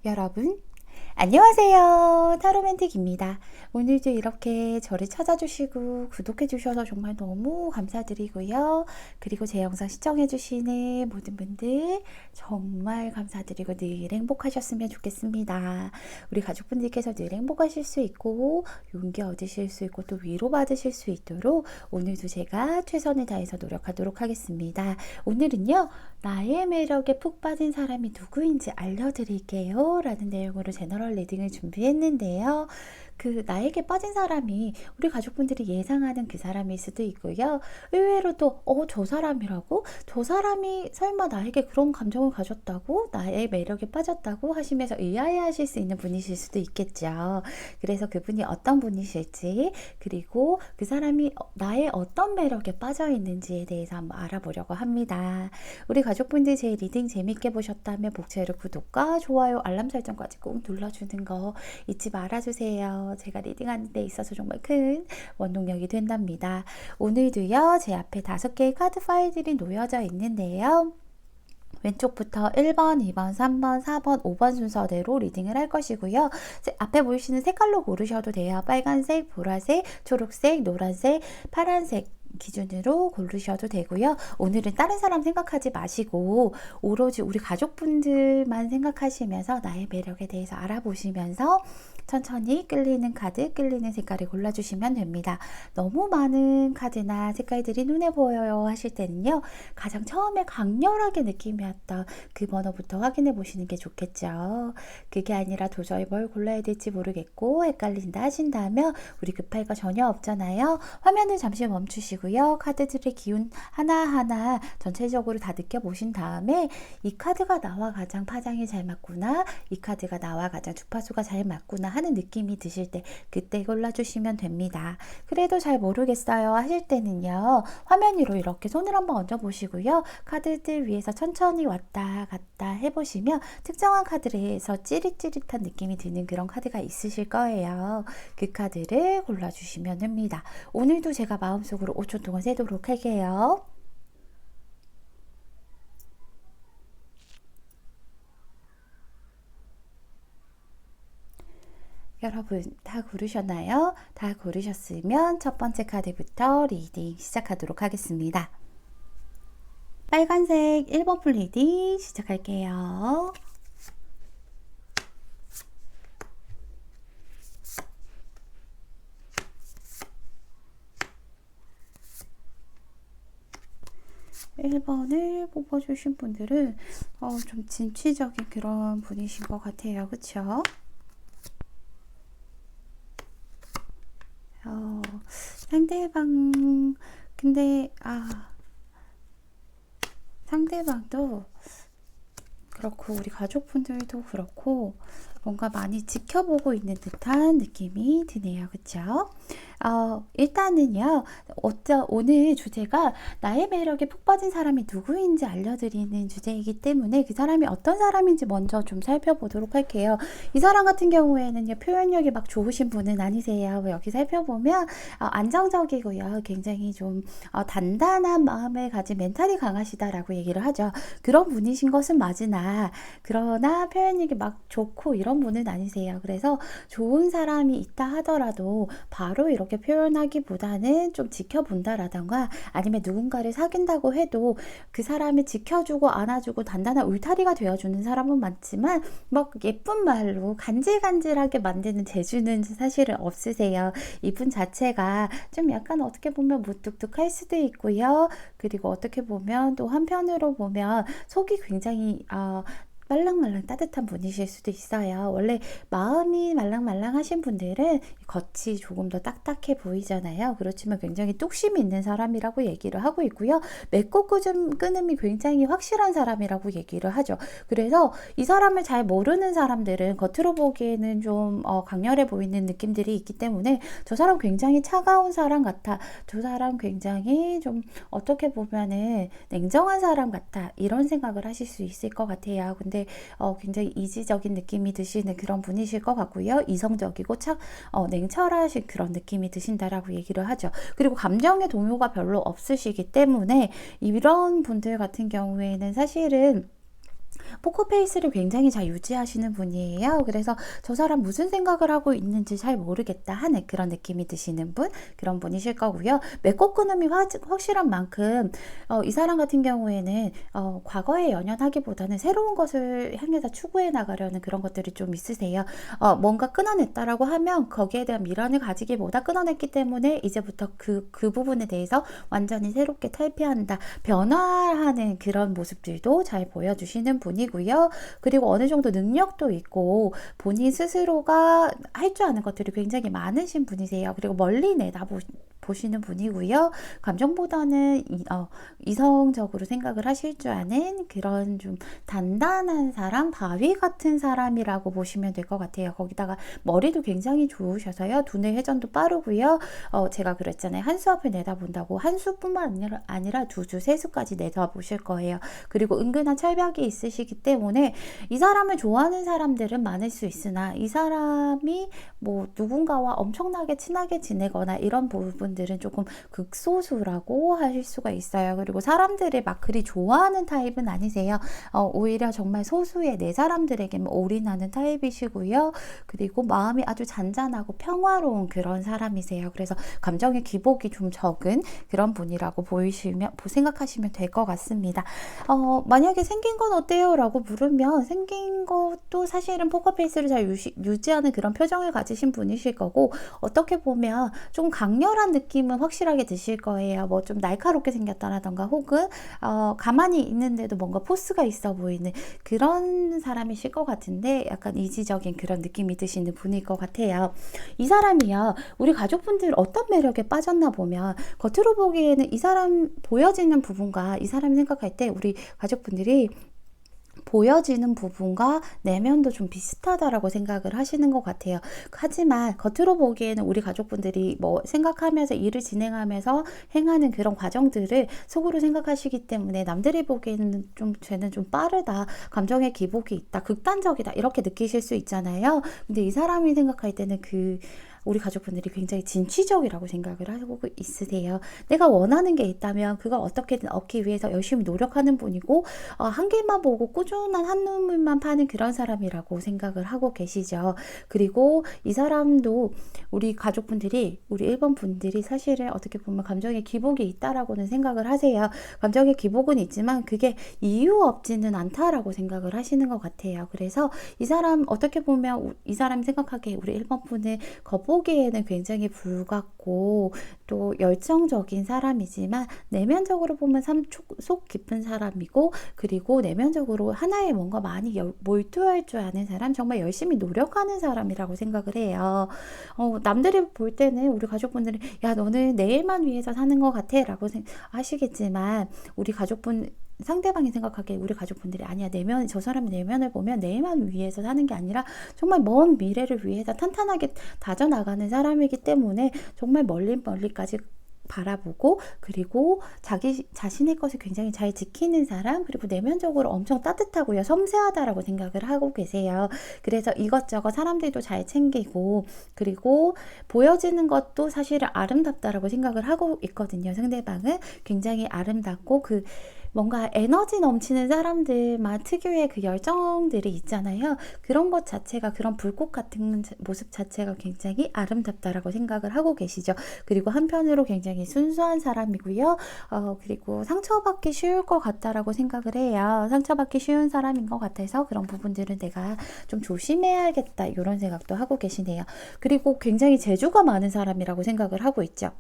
여러분, 안녕하세요. 타로맨틱입니다. 오늘도 이렇게 저를 찾아주시고 구독해주셔서 정말 너무 감사드리고요. 그리고 제 영상 시청해주시는 모든 분들 정말 감사드리고 늘 행복하셨으면 좋겠습니다. 우리 가족분들께서 늘 행복하실 수 있고 용기 얻으실 수 있고 또 위로받으실 수 있도록 오늘도 제가 최선을 다해서 노력하도록 하겠습니다. 오늘은요, 나의 매력에 푹 빠진 사람이 누구인지 알려드릴게요 라는 내용으로 제너럴 리딩을 준비했는데요. 그 나에게 빠진 사람이 우리 가족분들이 예상하는 그 사람일 수도 있고요. 의외로 또 저 사람이라고? 저 사람이 설마 나에게 그런 감정을 가졌다고? 나의 매력에 빠졌다고? 하시면서 의아해하실 수 있는 분이실 수도 있겠죠. 그래서 그분이 어떤 분이실지, 그리고 그 사람이 나의 어떤 매력에 빠져 있는지에 대해서 한번 알아보려고 합니다. 우리 가족분들 제 리딩 재밌게 보셨다면 복채로 구독과 좋아요, 알람 설정까지 꼭 눌러주는 거 잊지 말아주세요. 제가 리딩하는 데 있어서 정말 큰 원동력이 된답니다. 오늘도요, 제 앞에 5개의 카드 파일들이 놓여져 있는데요. 왼쪽부터 1번, 2번, 3번, 4번, 5번 순서대로 리딩을 할 것이고요. 앞에 보이시는 색깔로 고르셔도 돼요. 빨간색, 보라색, 초록색, 노란색, 파란색 기준으로 고르셔도 되고요. 오늘은 다른 사람 생각하지 마시고 오로지 우리 가족분들만 생각하시면서 나의 매력에 대해서 알아보시면서 천천히 끌리는 카드, 끌리는 색깔을 골라주시면 됩니다. 너무 많은 카드나 색깔들이 눈에 보여요 하실 때는요, 가장 처음에 강렬하게 느낌이 왔던 그 번호부터 확인해 보시는 게 좋겠죠. 그게 아니라 도저히 뭘 골라야 될지 모르겠고 헷갈린다 하신다면 우리 급할 거 전혀 없잖아요. 화면을 잠시 멈추시고요. 카드들의 기운 하나하나 전체적으로 다 느껴보신 다음에 이 카드가 나와 가장 파장이 잘 맞구나, 이 카드가 나와 가장 주파수가 잘 맞구나 하는 느낌이 드실 때 그때 골라주시면 됩니다. 그래도 잘 모르겠어요 하실 때는요, 화면 위로 이렇게 손을 한번 얹어 보시고요. 카드들 위에서 천천히 왔다 갔다 해보시면 특정한 카드에서 찌릿찌릿한 느낌이 드는 그런 카드가 있으실 거예요. 그 카드를 골라주시면 됩니다. 오늘도 제가 마음속으로 5초 동안 세도록 할게요. 여러분 다 고르셨나요? 다 고르셨으면 첫 번째 카드부터 리딩 시작하도록 하겠습니다. 빨간색 1번 풀 리딩 시작할게요. (1번을) 뽑아주신 분들은 좀 진취적인 그런 분이신 것 같아요. 그쵸? 상대방, 근데 상대방도 그렇고 우리 가족분들도 그렇고 뭔가 많이 지켜보고 있는 듯한 느낌이 드네요. 그쵸? 일단은요, 오늘 주제가 나의 매력에 푹 빠진 사람이 누구인지 알려드리는 주제이기 때문에 그 사람이 어떤 사람인지 먼저 좀 살펴보도록 할게요. 이 사람 같은 경우에는요, 표현력이 막 좋으신 분은 아니세요. 여기 살펴보면 안정적이고요, 굉장히 좀 단단한 마음을 가진 멘탈이 강하시다라고 얘기를 하죠. 그런 분이신 것은 맞으나, 그러나 표현력이 막 좋고 이런 분은 아니세요. 그래서 좋은 사람이 있다 하더라도 바로 이렇게 표현하기보다는 좀 지켜본다라던가, 아니면 누군가를 사귄다고 해도 그 사람을 지켜주고 안아주고 단단한 울타리가 되어주는 사람은 많지만 막 예쁜 말로 간질간질하게 만드는 재주는 사실은 없으세요. 이분 자체가 좀 약간 어떻게 보면 무뚝뚝할 수도 있고요. 그리고 어떻게 보면 또 한편으로 보면 속이 굉장히 말랑말랑 따뜻한 분이실 수도 있어요. 원래 마음이 말랑말랑하신 분들은 겉이 조금 더 딱딱해 보이잖아요. 그렇지만 굉장히 뚝심이 있는 사람이라고 얘기를 하고 있고요. 맺고 끊음이 굉장히 확실한 사람이라고 얘기를 하죠. 그래서 이 사람을 잘 모르는 사람들은 겉으로 보기에는 좀 강렬해 보이는 느낌들이 있기 때문에 저 사람 굉장히 차가운 사람 같아, 저 사람 굉장히 좀 어떻게 보면은 냉정한 사람 같아, 이런 생각을 하실 수 있을 것 같아요. 근데 굉장히 이지적인 느낌이 드시는 그런 분이실 것 같고요. 이성적이고 냉철하신 그런 느낌이 드신다라고 얘기를 하죠. 그리고 감정의 동요가 별로 없으시기 때문에 이런 분들 같은 경우에는 사실은 포커페이스를 굉장히 잘 유지하시는 분이에요. 그래서 저 사람 무슨 생각을 하고 있는지 잘 모르겠다 하는 그런 느낌이 드시는 분, 그런 분이실 거고요. 맺고 끊음이 확실한 만큼 이 사람 같은 경우에는 과거에 연연하기보다는 새로운 것을 향해서 추구해 나가려는 그런 것들이 좀 있으세요. 뭔가 끊어냈다라고 하면 거기에 대한 미련을 가지기보다 끊어냈기 때문에 이제부터 그 부분에 대해서 완전히 새롭게 탈피한다, 변화하는 그런 모습들도 잘 보여주시는 분이고요. 그리고 어느 정도 능력도 있고 본인 스스로가 할 줄 아는 것들이 굉장히 많으신 분이세요. 그리고 멀리 보시는 분이고요. 감정보다는 이성적으로 생각을 하실 줄 아는 그런 좀 단단한 사람, 바위 같은 사람이라고 보시면 될 것 같아요. 거기다가 머리도 굉장히 좋으셔서요. 두뇌 회전도 빠르고요. 제가 그랬잖아요. 한 수 앞을 내다본다고 한 수뿐만 아니라 두 수, 세 수까지 내다보실 거예요. 그리고 은근한 철벽이 있으시기 때문에 이 사람을 좋아하는 사람들은 많을 수 있으나 이 사람이 뭐 누군가와 엄청나게 친하게 지내거나 이런 부분들은 조금 극소수라고 하실 수가 있어요. 그리고 사람들을 막 그리 좋아하는 타입은 아니세요. 오히려 정말 소수의 내 사람들에게만 올인하는 타입이시고요. 그리고 마음이 아주 잔잔하고 평화로운 그런 사람이세요. 그래서 감정의 기복이 좀 적은 그런 분이라고 생각하시면 될 것 같습니다. 만약에 생긴 건 어때요? 라고 물으면 생긴 것도 사실은 포커페이스를 잘 유지하는 그런 표정을 가지신 분이실 거고, 어떻게 보면 좀 강렬한 느낌은 확실하게 드실 거예요. 뭐 좀 날카롭게 생겼다라던가 혹은 가만히 있는데도 뭔가 포스가 있어 보이는 그런 사람이실 것 같은데, 약간 이지적인 그런 느낌이 드시는 분일 것 같아요. 이 사람이요, 우리 가족분들 어떤 매력에 빠졌나 보면 겉으로 보기에는 이 사람 보여지는 부분과 이 사람이 생각할 때 우리 가족분들이 보여지는 부분과 내면도 좀 비슷하다라고 생각을 하시는 것 같아요. 하지만 겉으로 보기에는 우리 가족분들이 뭐 생각하면서 일을 진행하면서 행하는 그런 과정들을 속으로 생각하시기 때문에 남들이 보기에는 쟤는 좀 빠르다, 감정의 기복이 있다, 극단적이다 이렇게 느끼실 수 있잖아요. 근데 이 사람이 생각할 때는 우리 가족분들이 굉장히 진취적이라고 생각을 하고 있으세요. 내가 원하는 게 있다면 그걸 어떻게든 얻기 위해서 열심히 노력하는 분이고, 한 길만 보고 꾸준한 한눈물만 파는 그런 사람이라고 생각을 하고 계시죠. 그리고 이 사람도 우리 가족분들이, 우리 1번 분들이 사실은 어떻게 보면 감정의 기복이 있다라고는 생각을 하세요. 감정의 기복은 있지만 그게 이유 없지는 않다라고 생각을 하시는 것 같아요. 그래서 이 사람 어떻게 보면 이 사람이 생각하기에 우리 1번 분은 보기에는 굉장히 불같고 또 열정적인 사람이지만 내면적으로 보면 속 깊은 사람이고, 그리고 내면적으로 하나에 뭔가 많이 몰두할 줄 아는 사람, 정말 열심히 노력하는 사람이라고 생각을 해요. 남들이 볼 때는 우리 가족분들은 야, 너는 내 일만 위해서 사는 것 같아 라고 하시겠지만, 우리 상대방이 생각하기에 우리 가족분들이 아니야, 저 사람의 내면을 보면 내만 위해서 사는 게 아니라 정말 먼 미래를 위해서 탄탄하게 다져나가는 사람이기 때문에 정말 멀리까지 바라보고, 그리고 자신의 것을 굉장히 잘 지키는 사람, 그리고 내면적으로 엄청 따뜻하고요, 섬세하다라고 생각을 하고 계세요. 그래서 이것저것 사람들도 잘 챙기고, 그리고 보여지는 것도 사실은 아름답다라고 생각을 하고 있거든요. 상대방은 굉장히 아름답고 뭔가 에너지 넘치는 사람들만 특유의 그 열정들이 있잖아요. 그런 것 자체가, 그런 불꽃 같은 모습 자체가 굉장히 아름답다라고 생각을 하고 계시죠. 그리고 한편으로 굉장히 순수한 사람이고요. 그리고 상처받기 쉬울 것 같다라고 생각을 해요. 상처받기 쉬운 사람인 것 같아서 그런 부분들은 내가 좀 조심해야겠다, 이런 생각도 하고 계시네요. 그리고 굉장히 재주가 많은 사람이라고 생각을 하고 있죠.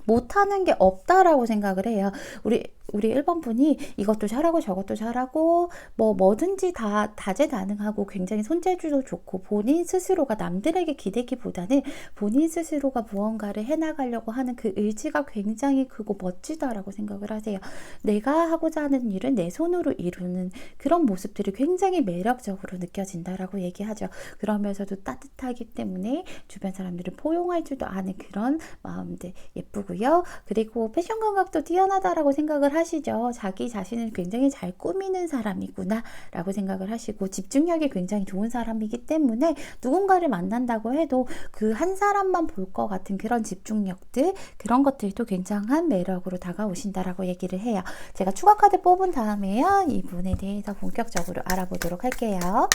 못하는 게 없다라고 생각을 해요. 우리 1번 분이 이것도 잘하고 저것도 잘하고 뭐든지 다 다재다능하고 굉장히 손재주도 좋고, 본인 스스로가 남들에게 기대기보다는 본인 스스로가 무언가를 해나가려고 하는 그 의지가 굉장히 크고 멋지다라고 생각을 하세요. 내가 하고자 하는 일은 내 손으로 이루는 그런 모습들이 굉장히 매력적으로 느껴진다라고 얘기하죠. 그러면서도 따뜻하기 때문에 주변 사람들을 포용할 줄도 아는 그런 마음들, 예쁘고 되고요. 그리고 패션 감각도 뛰어나다라고 생각을 하시죠. 자기 자신을 굉장히 잘 꾸미는 사람이구나 라고 생각을 하시고, 집중력이 굉장히 좋은 사람이기 때문에 누군가를 만난다고 해도 그 한 사람만 볼 것 같은 그런 집중력들, 그런 것들도 굉장한 매력으로 다가오신다라고 얘기를 해요. 제가 추가 카드 뽑은 다음에요, 이분에 대해서 본격적으로 알아보도록 할게요.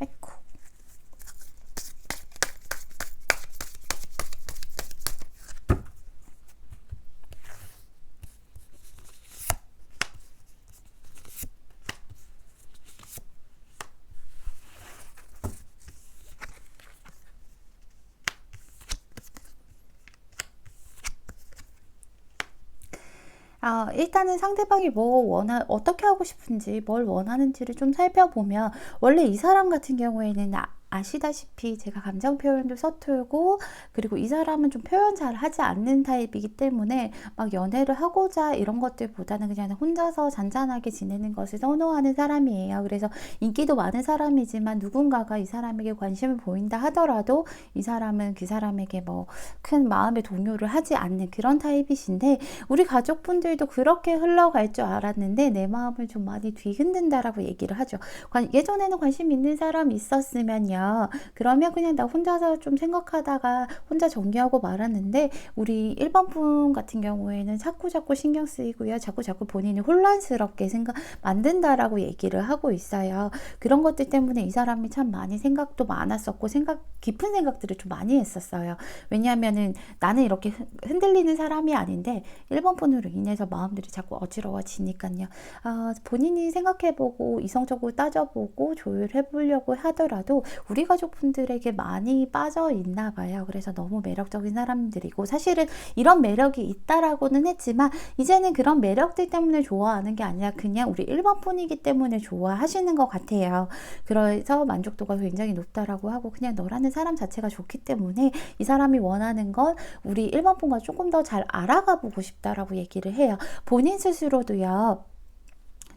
아이고. 일단은 상대방이 어떻게 하고 싶은지, 뭘 원하는지를 좀 살펴보면, 원래 이 사람 같은 경우에는 아시다시피 제가 감정 표현도 서툴고, 그리고 이 사람은 좀 표현 잘 하지 않는 타입이기 때문에 막 연애를 하고자 이런 것들보다는 그냥 혼자서 잔잔하게 지내는 것을 선호하는 사람이에요. 그래서 인기도 많은 사람이지만 누군가가 이 사람에게 관심을 보인다 하더라도 이 사람은 그 사람에게 뭐 큰 마음의 동요를 하지 않는 그런 타입이신데, 우리 가족분들도 그렇게 흘러갈 줄 알았는데 내 마음을 좀 많이 뒤흔든다라고 얘기를 하죠. 예전에는 관심 있는 사람이 있었으면요, 그러면 그냥 나 혼자서 좀 생각하다가 혼자 정리하고 말았는데, 우리 1번 분 같은 경우에는 자꾸 신경 쓰이고요, 자꾸 본인이 혼란스럽게 만든다라고 얘기를 하고 있어요. 그런 것들 때문에 이 사람이 참 많이 생각도 많았었고, 깊은 생각들을 좀 많이 했었어요. 왜냐하면은 나는 이렇게 흔들리는 사람이 아닌데 1번 분으로 인해서 마음들이 자꾸 어지러워지니까요. 본인이 생각해보고 이성적으로 따져보고 조율해보려고 하더라도 우리 가족분들에게 많이 빠져 있나 봐요. 그래서 너무 매력적인 사람들이고, 사실은 이런 매력이 있다라고는 했지만 이제는 그런 매력들 때문에 좋아하는 게 아니라 그냥 우리 1번 분이기 때문에 좋아하시는 것 같아요. 그래서 만족도가 굉장히 높다라고 하고, 그냥 너라는 사람 자체가 좋기 때문에 이 사람이 원하는 건 우리 1번 분과 조금 더 잘 알아가 보고 싶다라고 얘기를 해요. 본인 스스로도요,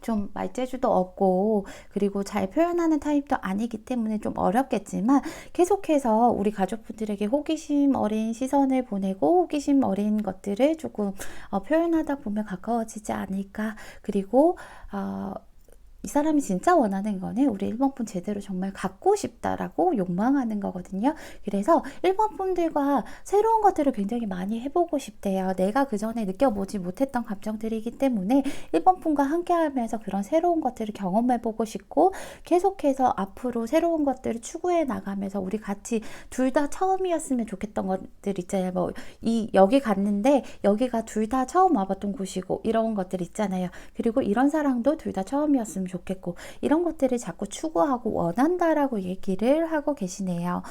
좀 말재주도 없고 그리고 잘 표현하는 타입도 아니기 때문에 좀 어렵겠지만, 계속해서 우리 가족분들에게 호기심 어린 시선을 보내고 호기심 어린 것들을 조금 표현하다 보면 가까워지지 않을까. 그리고 이 사람이 진짜 원하는 거는 우리 1번 분 제대로 정말 갖고 싶다라고 욕망하는 거거든요. 그래서 1번 분들과 새로운 것들을 굉장히 많이 해보고 싶대요. 내가 그 전에 느껴보지 못했던 감정들이기 때문에 1번 분과 함께 하면서 그런 새로운 것들을 경험해보고 싶고, 계속해서 앞으로 새로운 것들을 추구해 나가면서 우리 같이 둘 다 처음이었으면 좋겠던 것들 있잖아요. 여기 갔는데 여기가 둘 다 처음 와봤던 곳이고 이런 것들 있잖아요. 그리고 이런 사랑도 둘 다 처음이었으면 좋겠고, 이런 것들을 자꾸 추구하고 원한다라고 얘기를 하고 계시네요.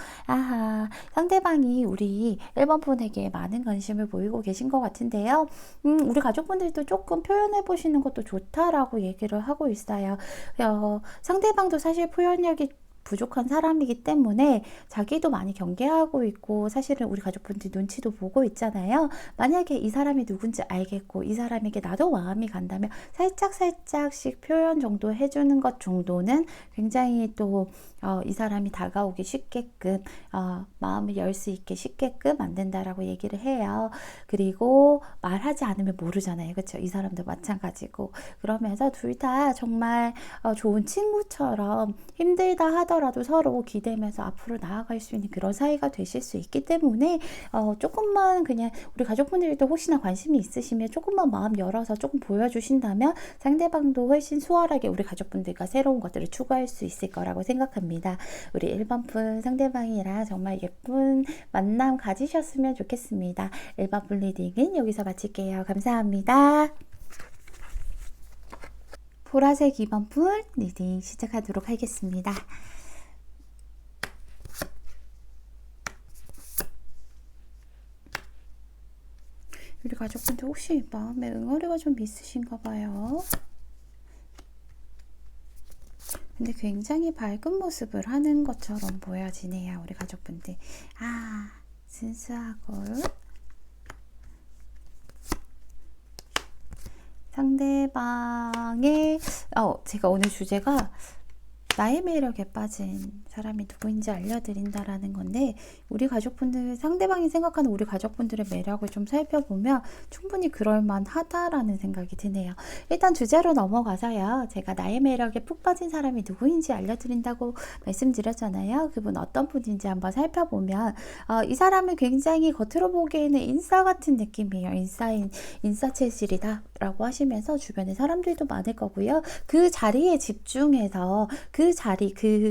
상대방이 우리 1번 분에게 많은 관심을 보이고 계신 것 같은데요. 우리 가족분들도 조금 표현해 보시는 것도 좋다라고 얘기를 하고 있어요. 상대방도 사실 표현력이 부족한 사람이기 때문에 자기도 많이 경계하고 있고, 사실은 우리 가족분들 눈치도 보고 있잖아요. 만약에 이 사람이 누군지 알겠고 이 사람에게 나도 마음이 간다면 살짝씩 표현 정도 해주는 것 정도는 굉장히 또 이 사람이 다가오기 쉽게끔, 마음을 열 수 있게 쉽게끔 만든다라고 얘기를 해요. 그리고 말하지 않으면 모르잖아요. 그렇죠? 이 사람도 마찬가지고. 그러면서 둘 다 정말 좋은 친구처럼 힘들다 하더라도 서로 기대면서 앞으로 나아갈 수 있는 그런 사이가 되실 수 있기 때문에, 조금만 그냥 우리 가족분들도 혹시나 관심이 있으시면 조금만 마음 열어서 조금 보여주신다면 상대방도 훨씬 수월하게 우리 가족분들과 새로운 것들을 추구할 수 있을 거라고 생각합니다. 우리 1번 분 상대방이랑 정말 예쁜 만남 가지셨으면 좋겠습니다. 1번 분 리딩은 여기서 마칠게요. 감사합니다. 보라색 2번 분 리딩 시작하도록 하겠습니다. 우리 가족분들 혹시 마음에 응어리가 좀 있으신가 봐요. 근데 굉장히 밝은 모습을 하는 것처럼 보여지네요. 우리 가족분들. 순수하고 상대방의 제가 오늘 주제가 나의 매력에 빠진 사람이 누구인지 알려드린다라는 건데, 우리 가족분들, 상대방이 생각하는 우리 가족분들의 매력을 좀 살펴보면 충분히 그럴만하다라는 생각이 드네요. 일단 주제로 넘어가서요. 제가 나의 매력에 푹 빠진 사람이 누구인지 알려드린다고 말씀드렸잖아요. 그분 어떤 분인지 한번 살펴보면 이 사람은 굉장히 겉으로 보기에는 인싸 같은 느낌이에요. 인싸 체질이다 라고 하시면서 주변에 사람들도 많을 거고요. 그 자리에 집중해서 그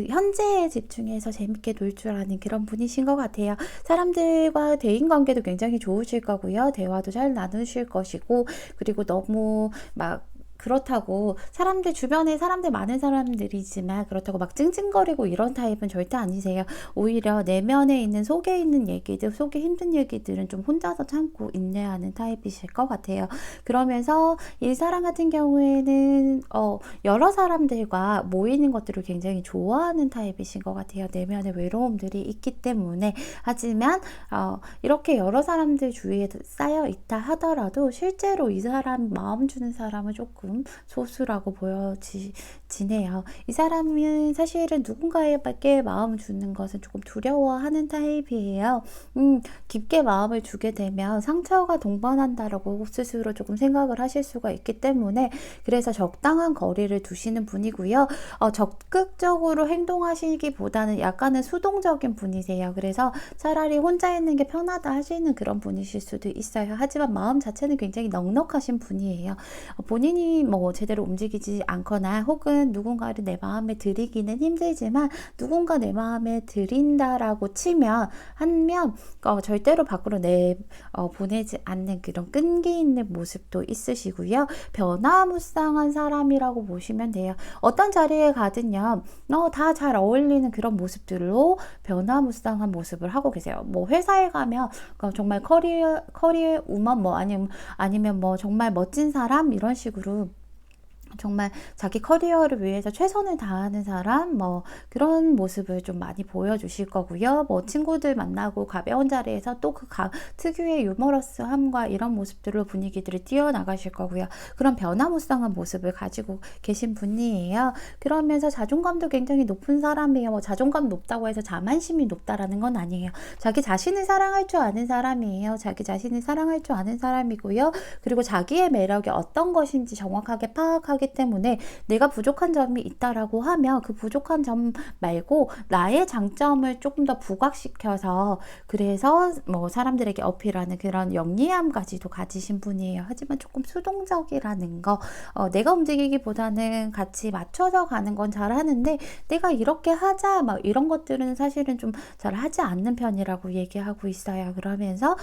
현재에 집중해서 재밌게 놀 줄 아는 그런 분이신 것 같아요. 사람들과 대인관계도 굉장히 좋으실 거고요. 대화도 잘 나누실 것이고, 그리고 너무 막 그렇다고 주변에 사람들 많은 사람들이지만 그렇다고 막 찡찡거리고 이런 타입은 절대 아니세요. 오히려 내면에 있는 속에 있는 얘기들, 속에 힘든 얘기들은 좀 혼자서 참고 인내하는 타입이실 것 같아요. 그러면서 이 사람 같은 경우에는 여러 사람들과 모이는 것들을 굉장히 좋아하는 타입이신 것 같아요. 내면에 외로움들이 있기 때문에. 하지만 이렇게 여러 사람들 주위에 쌓여 있다 하더라도 실제로 이 사람 마음 주는 사람은 조금 소수라고 보여지네요. 이 사람은 사실은 누군가에게 마음 주는 것은 조금 두려워하는 타입이에요. 깊게 마음을 주게 되면 상처가 동반한다라고 스스로 조금 생각을 하실 수가 있기 때문에, 그래서 적당한 거리를 두시는 분이고요. 적극적으로 행동하시기보다는 약간은 수동적인 분이세요. 그래서 차라리 혼자 있는 게 편하다 하시는 그런 분이실 수도 있어요. 하지만 마음 자체는 굉장히 넉넉하신 분이에요. 본인이 뭐 제대로 움직이지 않거나 혹은 누군가를 내 마음에 들이기는 힘들지만 누군가 내 마음에 들인다라고 치면 절대로 밖으로 보내지 않는 그런 끈기 있는 모습도 있으시고요. 변화무쌍한 사람이라고 보시면 돼요. 어떤 자리에 가든요, 다 잘 어울리는 그런 모습들로 변화무쌍한 모습을 하고 계세요. 뭐 회사에 가면 정말 커리어 우먼 아니면 뭐 정말 멋진 사람 이런 식으로 정말 자기 커리어를 위해서 최선을 다하는 사람, 그런 모습을 좀 많이 보여주실 거고요. 친구들 만나고 가벼운 자리에서 또 그 특유의 유머러스함과 이런 모습들로 분위기들을 띄워나가실 거고요. 그런 변화무쌍한 모습을 가지고 계신 분이에요. 그러면서 자존감도 굉장히 높은 사람이에요. 자존감 높다고 해서 자만심이 높다라는 건 아니에요. 자기 자신을 사랑할 줄 아는 사람이에요. 자기 자신을 사랑할 줄 아는 사람이고요. 그리고 자기의 매력이 어떤 것인지 정확하게 파악하기 때문에 내가 부족한 점이 있다라고 하면 그 부족한 점 말고 나의 장점을 조금 더 부각시켜서, 그래서 사람들에게 어필하는 그런 영리함까지도 가지신 분이에요. 하지만 조금 수동적이라는 거, 내가 움직이기보다는 같이 맞춰서 가는 건 잘하는데 내가 이렇게 하자 이런 것들은 사실은 좀 잘 하지 않는 편이라고 얘기하고 있어요. 그러면서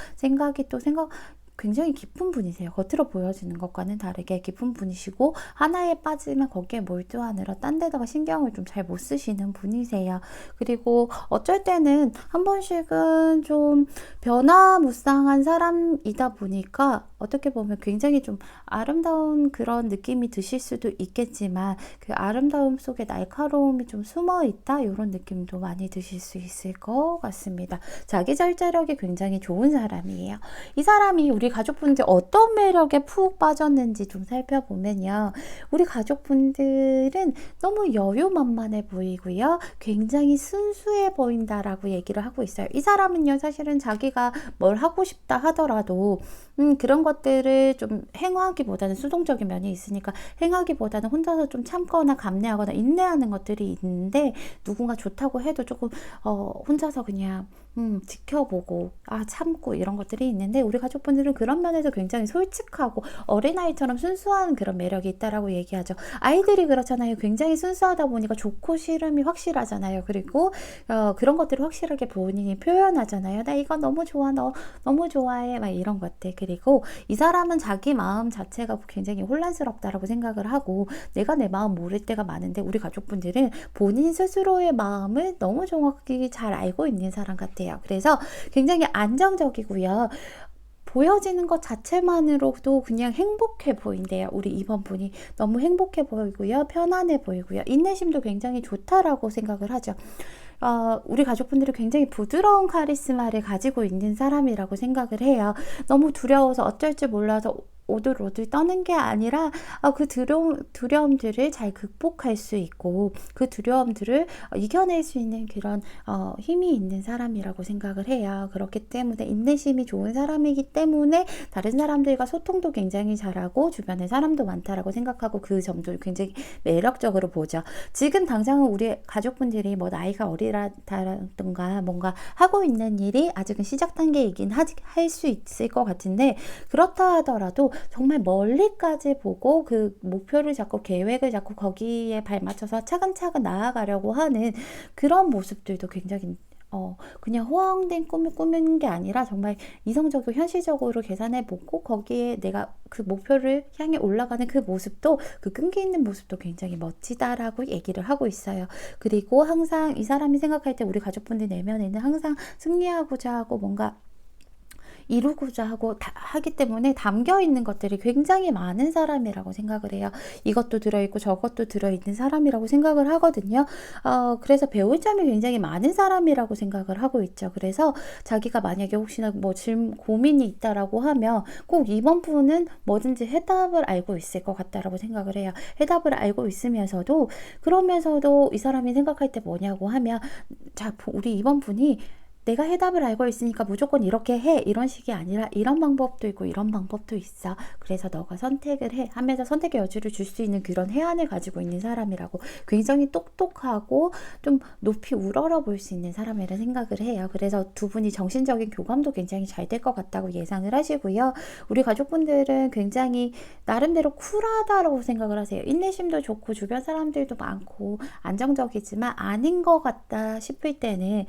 굉장히 깊은 분이세요. 겉으로 보여지는 것과는 다르게 깊은 분이시고, 하나에 빠지면 거기에 몰두하느라 딴 데다가 신경을 좀 잘 못 쓰시는 분이세요. 그리고 어쩔 때는 한 번씩은 좀 변화무쌍한 사람이다 보니까 어떻게 보면 굉장히 좀 아름다운 그런 느낌이 드실 수도 있겠지만 그 아름다움 속에 날카로움이 좀 숨어 있다, 이런 느낌도 많이 드실 수 있을 것 같습니다. 자기 절제력이 굉장히 좋은 사람이에요. 이 사람이 우리 가족분들 어떤 매력에 푹 빠졌는지 좀 살펴보면요, 우리 가족분들은 너무 여유만만해 보이고요, 굉장히 순수해 보인다라고 얘기를 하고 있어요. 이 사람은요, 사실은 자기가 뭘 하고 싶다 하더라도 그런 것들을 좀 행하기보다는, 수동적인 면이 있으니까 행하기보다는 혼자서 좀 참거나 감내하거나 인내하는 것들이 있는데, 누군가 좋다고 해도 조금 혼자서 그냥 지켜보고 참고 이런 것들이 있는데, 우리 가족분들은 그런 면에서 굉장히 솔직하고 어린아이처럼 순수한 그런 매력이 있다라고 얘기하죠. 아이들이 그렇잖아요. 굉장히 순수하다 보니까 좋고 싫음이 확실하잖아요. 그리고 그런 것들을 확실하게 본인이 표현하잖아요. 나 이거 너무 좋아, 너 너무 좋아해, 이런 것들. 그리고 이 사람은 자기 마음 자체가 굉장히 혼란스럽다라고 생각을 하고 내가 내 마음 모를 때가 많은데, 우리 가족분들은 본인 스스로의 마음을 너무 정확히 잘 알고 있는 사람 같아요. 그래서 굉장히 안정적이고요. 보여지는 것 자체만으로도 그냥 행복해 보인대요. 우리 이번 분이 너무 행복해 보이고요. 편안해 보이고요. 인내심도 굉장히 좋다라고 생각을 하죠. 우리 가족분들이 굉장히 부드러운 카리스마를 가지고 있는 사람이라고 생각을 해요. 너무 두려워서 어쩔 줄 몰라서 오들오들 떠는 게 아니라 그 두려움들을 잘 극복할 수 있고 그 두려움들을 이겨낼 수 있는 그런 힘이 있는 사람이라고 생각을 해요. 그렇기 때문에 인내심이 좋은 사람이기 때문에 다른 사람들과 소통도 굉장히 잘하고 주변에 사람도 많다라고 생각하고 그 점도 굉장히 매력적으로 보죠. 지금 당장은 우리 가족분들이 뭐 나이가 어리다던가 뭔가 하고 있는 일이 아직은 시작 단계이긴 할 수 있을 것 같은데, 그렇다 하더라도 정말 멀리까지 보고 그 목표를 잡고 계획을 잡고 거기에 발맞춰서 차근차근 나아가려고 하는 그런 모습들도 굉장히 그냥 허황된 꿈을 꾸는 게 아니라 정말 이성적이고 현실적으로 계산해보고 거기에 내가 그 목표를 향해 올라가는 그 모습도, 그 끈기 있는 모습도 굉장히 멋지다라고 얘기를 하고 있어요. 그리고 항상 이 사람이 생각할 때 우리 가족분들 내면에는 항상 승리하고자 하고 뭔가 이루고자 하기 때문에 담겨 있는 것들이 굉장히 많은 사람이라고 생각을 해요. 이것도 들어있고 저것도 들어있는 사람이라고 생각을 하거든요. 그래서 배울 점이 굉장히 많은 사람이라고 생각을 하고 있죠. 그래서 자기가 만약에 혹시나 뭐 고민이 있다라고 하면 꼭 이번 분은 뭐든지 해답을 알고 있을 것 같다라고 생각을 해요. 해답을 알고 있으면서도, 그러면서도 이 사람이 생각할 때 뭐냐고 하면, 자, 우리 이번 분이 내가 해답을 알고 있으니까 무조건 이렇게 해, 이런 식이 아니라 이런 방법도 있고 이런 방법도 있어. 그래서 너가 선택을 해 하면서 선택의 여지를 줄 수 있는 그런 해안을 가지고 있는 사람이라고, 굉장히 똑똑하고 좀 높이 우러러 볼 수 있는 사람이라 생각을 해요. 그래서 두 분이 정신적인 교감도 굉장히 잘 될 것 같다고 예상을 하시고요. 우리 가족분들은 굉장히 나름대로 쿨하다라고 생각을 하세요. 인내심도 좋고 주변 사람들도 많고 안정적이지만 아닌 것 같다 싶을 때는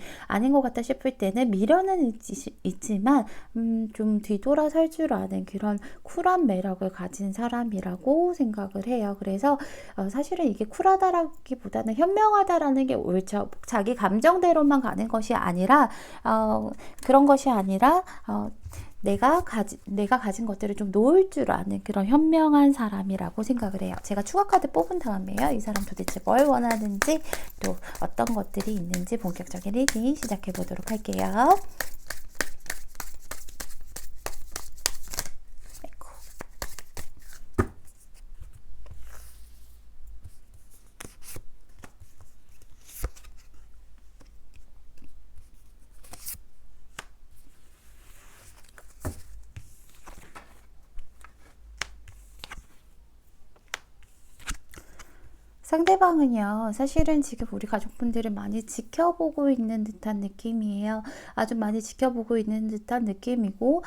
미련은 있지만 좀 뒤돌아설 줄 아는 그런 쿨한 매력을 가진 사람이라고 생각을 해요. 그래서 사실은 이게 쿨하다라기보다는 현명하다라는 게 옳죠. 자기 감정대로만 가는 것이 아니라 그런 것이 아니라 내가 가진 것들을 좀 놓을 줄 아는 그런 현명한 사람이라고 생각을 해요. 제가 추가 카드 뽑은 다음에요, 이 사람 도대체 뭘 원하는지, 또 어떤 것들이 있는지 본격적인 리딩 시작해 보도록 할게요. 상대방은요, 사실은 지금 우리 가족분들을 많이 지켜보고 있는 듯한 느낌이에요. 아주 많이 지켜보고 있는 듯한 느낌이고,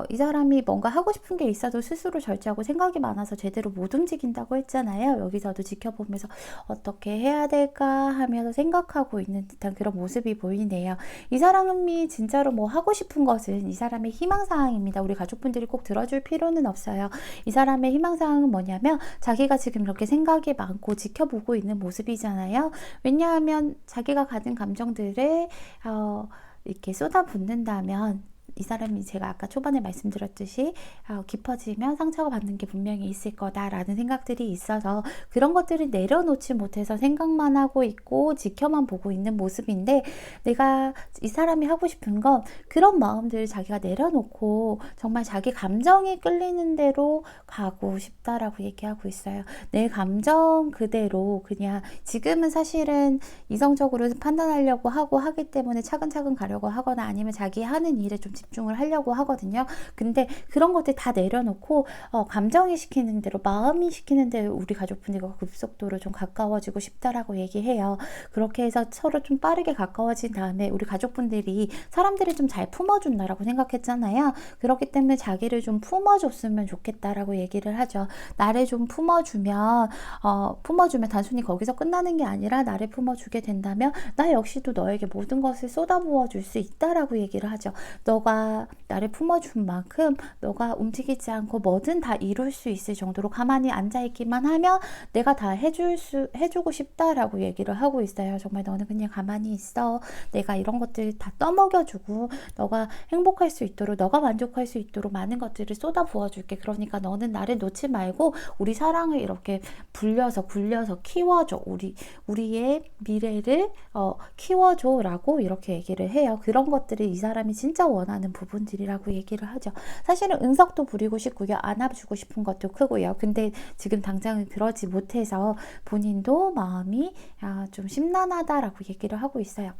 이 사람이 뭔가 하고 싶은 게 있어도 스스로 절제하고 생각이 많아서 제대로 못 움직인다고 했잖아요. 여기서도 지켜보면서 어떻게 해야 될까 하면서 생각하고 있는 듯한 그런 모습이 보이네요. 이 사람이 진짜로 뭐 하고 싶은 것은 이 사람의 희망사항입니다. 우리 가족분들이 꼭 들어줄 필요는 없어요. 이 사람의 희망사항은 뭐냐면, 자기가 지금 이렇게 생각이 많고 지켜보고 있는 모습이잖아요. 왜냐하면 자기가 가진 감정들을 이렇게 쏟아붓는다면 이 사람이, 제가 아까 초반에 말씀드렸듯이 깊어지면 상처가 받는 게 분명히 있을 거다라는 생각들이 있어서 그런 것들을 내려놓지 못해서 생각만 하고 있고 지켜만 보고 있는 모습인데, 내가 이 사람이 하고 싶은 건 그런 마음들을 자기가 내려놓고 정말 자기 감정이 끌리는 대로 가고 싶다라고 얘기하고 있어요. 내 감정 그대로, 그냥 지금은 사실은 이성적으로 판단하려고 하기 때문에 차근차근 가려고 하거나 아니면 자기 하는 일에 좀 집중을 하려고 하거든요. 근데 그런 것들 다 내려놓고 감정이 시키는 대로, 마음이 시키는 대로 우리 가족분들과 급속도로 좀 가까워지고 싶다라고 얘기해요. 그렇게 해서 서로 좀 빠르게 가까워진 다음에 우리 가족분들이 사람들을 좀 잘 품어준다라고 생각했잖아요. 그렇기 때문에 자기를 좀 품어줬으면 좋겠다라고 얘기를 하죠. 나를 좀 품어주면 단순히 거기서 끝나는 게 아니라 나를 품어주게 된다면 나 역시도 너에게 모든 것을 쏟아부어 줄 수 있다라고 얘기를 하죠. 너가 나를 품어준 만큼 너가 움직이지 않고 뭐든 다 이룰 수 있을 정도로 가만히 앉아있기만 하면 내가 다 해주고 싶다라고 얘기를 하고 있어요. 정말 너는 그냥 가만히 있어. 내가 이런 것들 다 떠먹여주고 너가 행복할 수 있도록, 너가 만족할 수 있도록 많은 것들을 쏟아 부어줄게. 그러니까 너는 나를 놓지 말고 우리 사랑을 이렇게 굴려서 키워줘. 우리의 미래를 키워줘 라고 이렇게 얘기를 해요. 그런 것들이 이 사람이 진짜 원하는 나오는 부분들이라고 얘기를 하죠. 사실은 응석도 부리고 싶고요. 안아주고 싶은 것도 크고요. 근데 지금 당장은 그러지 못해서 본인도 마음이 좀 심란하다라고 얘기를 하고 있어요.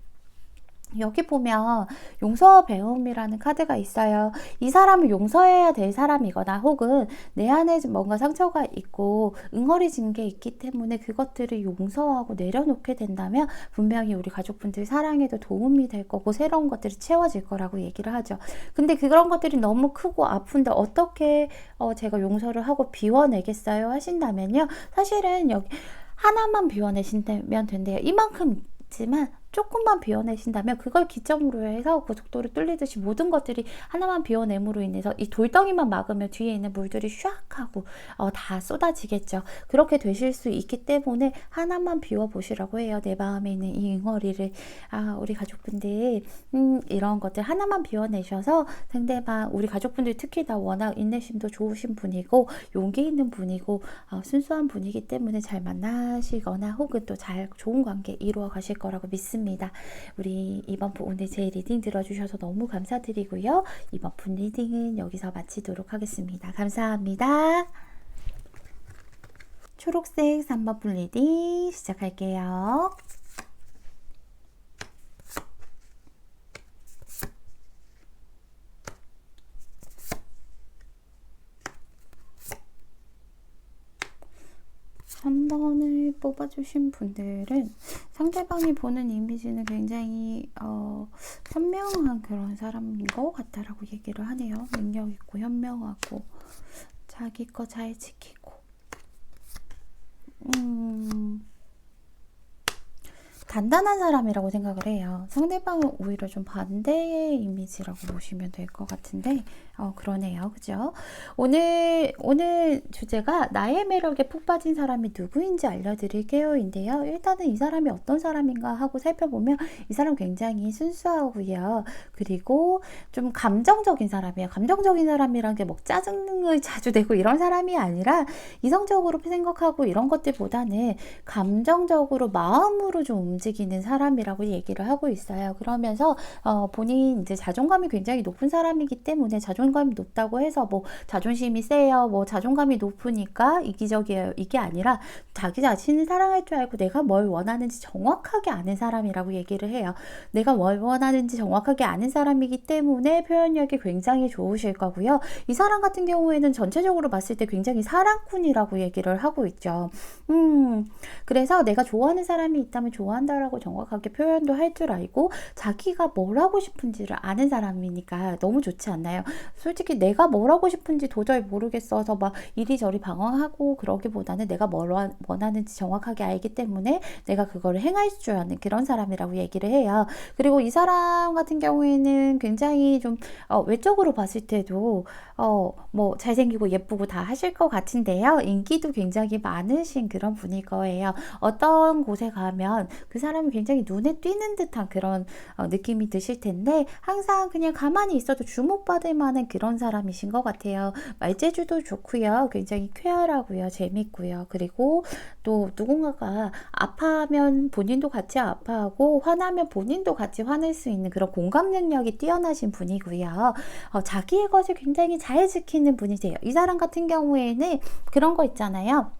여기 보면 용서와 배움이라는 카드가 있어요. 이 사람을 용서해야 될 사람이거나 혹은 내 안에 뭔가 상처가 있고 응어리진 게 있기 때문에 그것들을 용서하고 내려놓게 된다면 분명히 우리 가족분들 사랑에도 도움이 될 거고 새로운 것들이 채워질 거라고 얘기를 하죠. 근데 그런 것들이 너무 크고 아픈데 어떻게 제가 용서를 하고 비워내겠어요 하신다면요. 사실은 여기 하나만 비워내신다면 된대요. 이만큼 있지만 조금만 비워내신다면 그걸 기점으로 해서 고속도로 뚫리듯이 모든 것들이 하나만 비워냄으로 인해서 이 돌덩이만 막으면 뒤에 있는 물들이 샥 하고 다 쏟아지겠죠. 그렇게 되실 수 있기 때문에 하나만 비워보시라고 해요. 내 마음에 있는 이 응어리를. 우리 가족분들 이런 것들 하나만 비워내셔서 상대방 우리 가족분들 특히 다 워낙 인내심도 좋으신 분이고 용기 있는 분이고 순수한 분이기 때문에 잘 만나시거나 혹은 또 잘 좋은 관계 이루어 가실 거라고 믿습니다. 우리 이번 분 오늘 제 리딩 들어주셔서 너무 감사드리고요. 이번 분 리딩은 여기서 마치도록 하겠습니다. 감사합니다. 초록색 3번 분 리딩 시작할게요. 한 번을 뽑아주신 분들은 상대방이 보는 이미지는 굉장히 현명한 그런 사람인 것 같다라고 얘기를 하네요. 능력 있고 현명하고 자기 거 잘 지키고 단단한 사람이라고 생각을 해요. 상대방은 오히려 좀 반대의 이미지라고 보시면 될 것 같은데 그러네요. 그죠? 오늘 주제가 나의 매력에 푹 빠진 사람이 누구인지 알려드릴게요 인데요. 일단은 이 사람이 어떤 사람인가 하고 살펴보면 이 사람 굉장히 순수하고요. 그리고 좀 감정적인 사람이에요. 감정적인 사람이란 게 뭐 짜증을 자주 내고 이런 사람이 아니라 이성적으로 생각하고 이런 것들보다는 감정적으로 마음으로 좀 움직이는 사람이라고 얘기를 하고 있어요. 그러면서 본인 이제 자존감이 굉장히 높은 사람이기 때문에 자존감이 높다고 해서 뭐 자존심이 세요, 뭐 자존감이 높으니까 이기적이에요, 이게 아니라 자기 자신을 사랑할 줄 알고 내가 뭘 원하는지 정확하게 아는 사람이라고 얘기를 해요. 내가 뭘 원하는지 정확하게 아는 사람이기 때문에 표현력이 굉장히 좋으실 거고요. 이 사람 같은 경우에는 전체적으로 봤을 때 굉장히 사랑꾼이라고 얘기를 하고 있죠. 그래서 내가 좋아하는 사람이 있다면 좋아한다라고 정확하게 표현도 할 줄 알고 자기가 뭘 하고 싶은지를 아는 사람이니까 너무 좋지 않나요? 솔직히 내가 뭘 하고 싶은지 도저히 모르겠어서 막 이리저리 방황하고 그러기보다는 내가 뭘 원하는지 정확하게 알기 때문에 내가 그거를 행할 줄 아는 그런 사람이라고 얘기를 해요. 그리고 이 사람 같은 경우에는 굉장히 좀 외적으로 봤을 때도 뭐 잘생기고 예쁘고 다 하실 것 같은데요. 인기도 굉장히 많으신 그런 분일 거예요. 어떤 곳에 가면 그 사람이 굉장히 눈에 띄는 듯한 그런 느낌이 드실 텐데 항상 그냥 가만히 있어도 주목받을 만한 그런 사람이신 것 같아요. 말재주도 좋고요. 굉장히 쾌활하고요. 재밌고요. 그리고 또 누군가가 아파하면 본인도 같이 아파하고 화나면 본인도 같이 화낼 수 있는 그런 공감 능력이 뛰어나신 분이고요. 자기의 것을 굉장히 잘 지키는 분이세요. 이 사람 같은 경우에는 그런 거 있잖아요.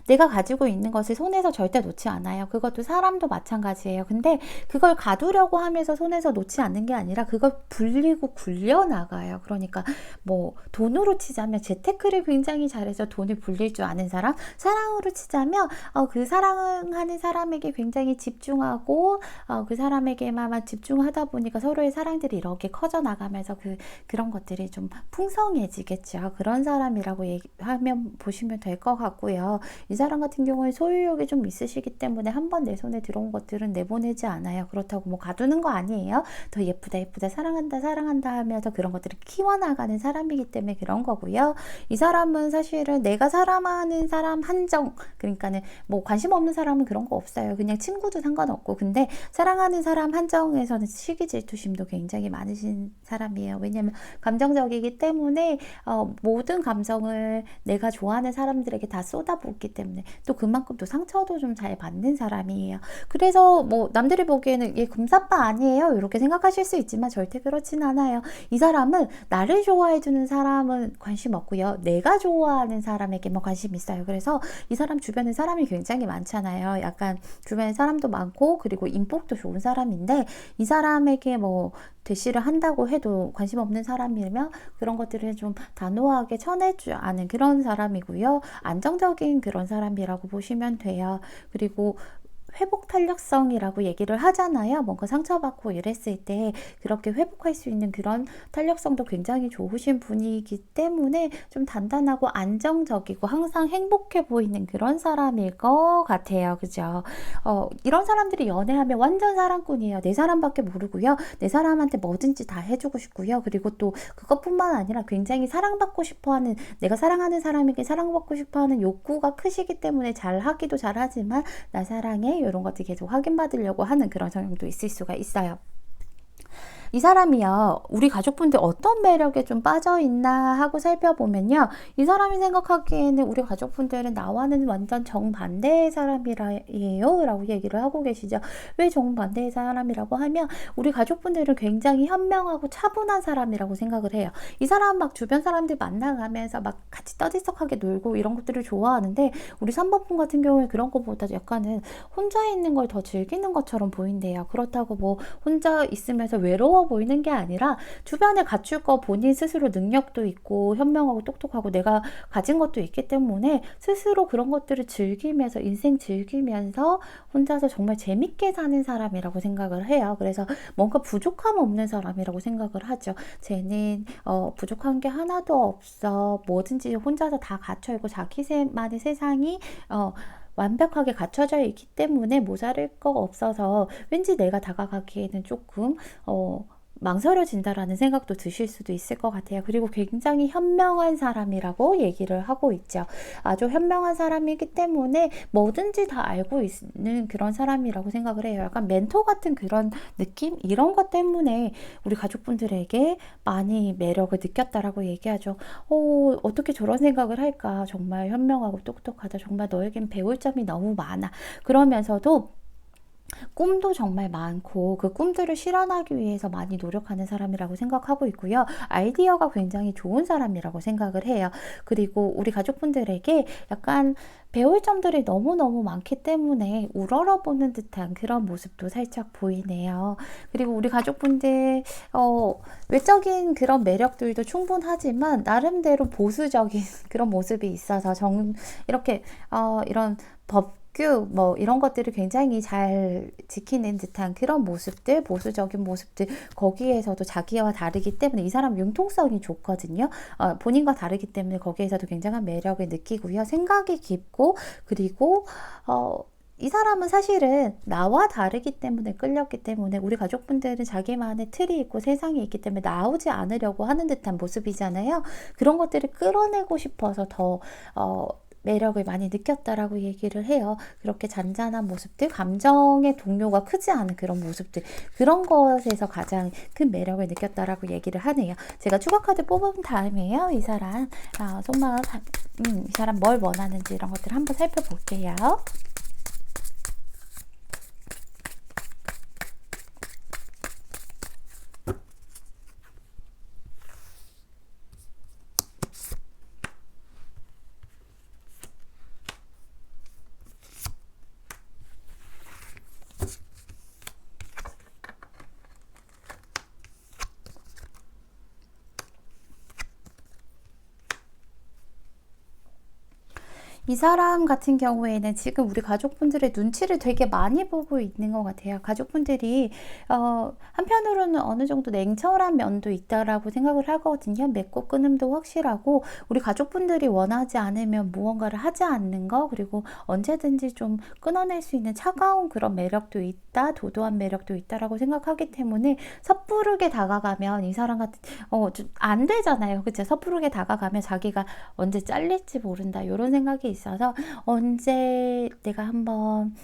내가 가지고 있는 것을 손에서 절대 놓지 않아요. 그것도 사람도 마찬가지예요. 근데 그걸 가두려고 하면서 손에서 놓지 않는 게 아니라 그걸 불리고 굴려나가요. 그러니까 뭐 돈으로 치자면 재테크를 굉장히 잘해서 돈을 불릴 줄 아는 사람, 사랑으로 치자면 그 사랑하는 사람에게 굉장히 집중하고 그 사람에게만 집중하다 보니까 서로의 사랑들이 이렇게 커져나가면서 그런 것들이 좀 풍성해지겠죠. 그런 사람이라고 얘기하면 보시면 될 것 같고요. 이 사람 같은 경우에 소유욕이 좀 있으시기 때문에 한 번 내 손에 들어온 것들은 내보내지 않아요. 그렇다고 뭐 가두는 거 아니에요. 더 예쁘다 예쁘다 사랑한다 사랑한다 하면서 그런 것들을 키워나가는 사람이기 때문에 그런 거고요. 이 사람은 사실은 내가 사랑하는 사람 한정, 그러니까는 뭐 관심 없는 사람은 그런 거 없어요. 그냥 친구도 상관없고. 근데 사랑하는 사람 한정에서는 시기 질투심도 굉장히 많으신 사람이에요. 왜냐면 감정적이기 때문에 모든 감정을 내가 좋아하는 사람들에게 다 쏟아붓기 있기 때문에 또 그만큼 또 상처도 좀 잘 받는 사람이에요. 그래서 뭐 남들이 보기에는 얘 금사빠 아니에요? 이렇게 생각하실 수 있지만 절대 그렇진 않아요. 이 사람은 나를 좋아해주는 사람은 관심 없고요. 내가 좋아하는 사람에게만 관심이 있어요. 그래서 이 사람 주변에 사람이 굉장히 많잖아요. 약간 주변에 사람도 많고 그리고 인복도 좋은 사람인데 이 사람에게 뭐 대시를 한다고 해도 관심 없는 사람이면 그런 것들을 좀 단호하게 쳐내지 않은 그런 사람이고요. 안정적인 그런 사람이라고 보시면 돼요. 그리고 회복 탄력성이라고 얘기를 하잖아요. 뭔가 상처받고 이랬을 때 그렇게 회복할 수 있는 그런 탄력성도 굉장히 좋으신 분이기 때문에 좀 단단하고 안정적이고 항상 행복해 보이는 그런 사람일 것 같아요. 그죠? 이런 사람들이 연애하면 완전 사랑꾼이에요. 내 사람밖에 모르고요. 내 사람한테 뭐든지 다 해주고 싶고요. 그리고 또 그것뿐만 아니라 굉장히 사랑받고 싶어하는, 내가 사랑하는 사람에게 사랑받고 싶어하는 욕구가 크시기 때문에 잘하기도 잘하지만 나 사랑해 이런 것들 계속 확인받으려고 하는 그런 성향도 있을 수가 있어요. 이 사람이요, 우리 가족분들 어떤 매력에 좀 빠져있나 하고 살펴보면요, 이 사람이 생각하기에는 우리 가족분들은 나와는 완전 정반대의 사람이에요 라고 얘기를 하고 계시죠. 왜 정반대의 사람이라고 하면 우리 가족분들은 굉장히 현명하고 차분한 사람이라고 생각을 해요. 이 사람 막 주변 사람들 만나가면서 막 같이 떠들썩하게 놀고 이런 것들을 좋아하는데 우리 3번분 같은 경우에 그런 것보다 약간은 혼자 있는 걸 더 즐기는 것처럼 보인대요. 그렇다고 뭐 혼자 있으면서 외로워 보이는 게 아니라 주변에 갖출 거 본인 스스로 능력도 있고 현명하고 똑똑하고 내가 가진 것도 있기 때문에 스스로 그런 것들을 즐기면서 인생 즐기면서 혼자서 정말 재밌게 사는 사람이라고 생각을 해요. 그래서 뭔가 부족함 없는 사람이라고 생각을 하죠. 쟤는 부족한 게 하나도 없어. 뭐든지 혼자서 다 갖춰 있고 자기만의 세상이 완벽하게 갖춰져 있기 때문에 모자랄 거 없어서 왠지 내가 다가가기에는 조금 망설여진다라는 생각도 드실 수도 있을 것 같아요. 그리고 굉장히 현명한 사람이라고 얘기를 하고 있죠. 아주 현명한 사람이기 때문에 뭐든지 다 알고 있는 그런 사람이라고 생각을 해요. 약간 멘토 같은 그런 느낌? 이런 것 때문에 우리 가족분들에게 많이 매력을 느꼈다라고 얘기하죠. 어떻게 저런 생각을 할까? 정말 현명하고 똑똑하다. 정말 너에겐 배울 점이 너무 많아. 그러면서도 꿈도 정말 많고 그 꿈들을 실현하기 위해서 많이 노력하는 사람이라고 생각하고 있고요. 아이디어가 굉장히 좋은 사람이라고 생각을 해요. 그리고 우리 가족분들에게 약간 배울 점들이 너무너무 많기 때문에 우러러보는 듯한 그런 모습도 살짝 보이네요. 그리고 우리 가족분들 외적인 그런 매력들도 충분하지만 나름대로 보수적인 그런 모습이 있어서 이렇게 이런 법규 뭐 이런 것들을 굉장히 잘 지키는 듯한 그런 모습들, 보수적인 모습들, 거기에서도 자기와 다르기 때문에 이 사람 융통성이 좋거든요. 본인과 다르기 때문에 거기에서도 굉장한 매력을 느끼고요. 생각이 깊고 그리고 이 사람은 사실은 나와 다르기 때문에 끌렸기 때문에 우리 가족분들은 자기만의 틀이 있고 세상이 있기 때문에 나오지 않으려고 하는 듯한 모습이잖아요. 그런 것들을 끌어내고 싶어서 더 매력을 많이 느꼈다라고 얘기를 해요. 그렇게 잔잔한 모습들, 감정의 동요가 크지 않은 그런 모습들, 그런 것에서 가장 큰 매력을 느꼈다라고 얘기를 하네요. 제가 추가 카드 뽑은 다음에요. 이 사람 속마음, 이 사람 뭘 원하는지 이런 것들 한번 살펴볼게요. 이 사람 같은 경우에는 지금 우리 가족분들의 눈치를 되게 많이 보고 있는 것 같아요. 가족분들이 한편으로는 어느 정도 냉철한 면도 있다라고 생각을 하거든요. 맺고 끊음도 확실하고 우리 가족분들이 원하지 않으면 무언가를 하지 않는 거, 그리고 언제든지 좀 끊어낼 수 있는 차가운 그런 매력도 있다, 도도한 매력도 있다라고 생각하기 때문에 섣부르게 다가가면 이 사람 같은 안 되잖아요. 그쵸? 섣부르게 다가가면 자기가 언제 잘릴지 모른다 이런 생각이 있어서 언제 내가 한번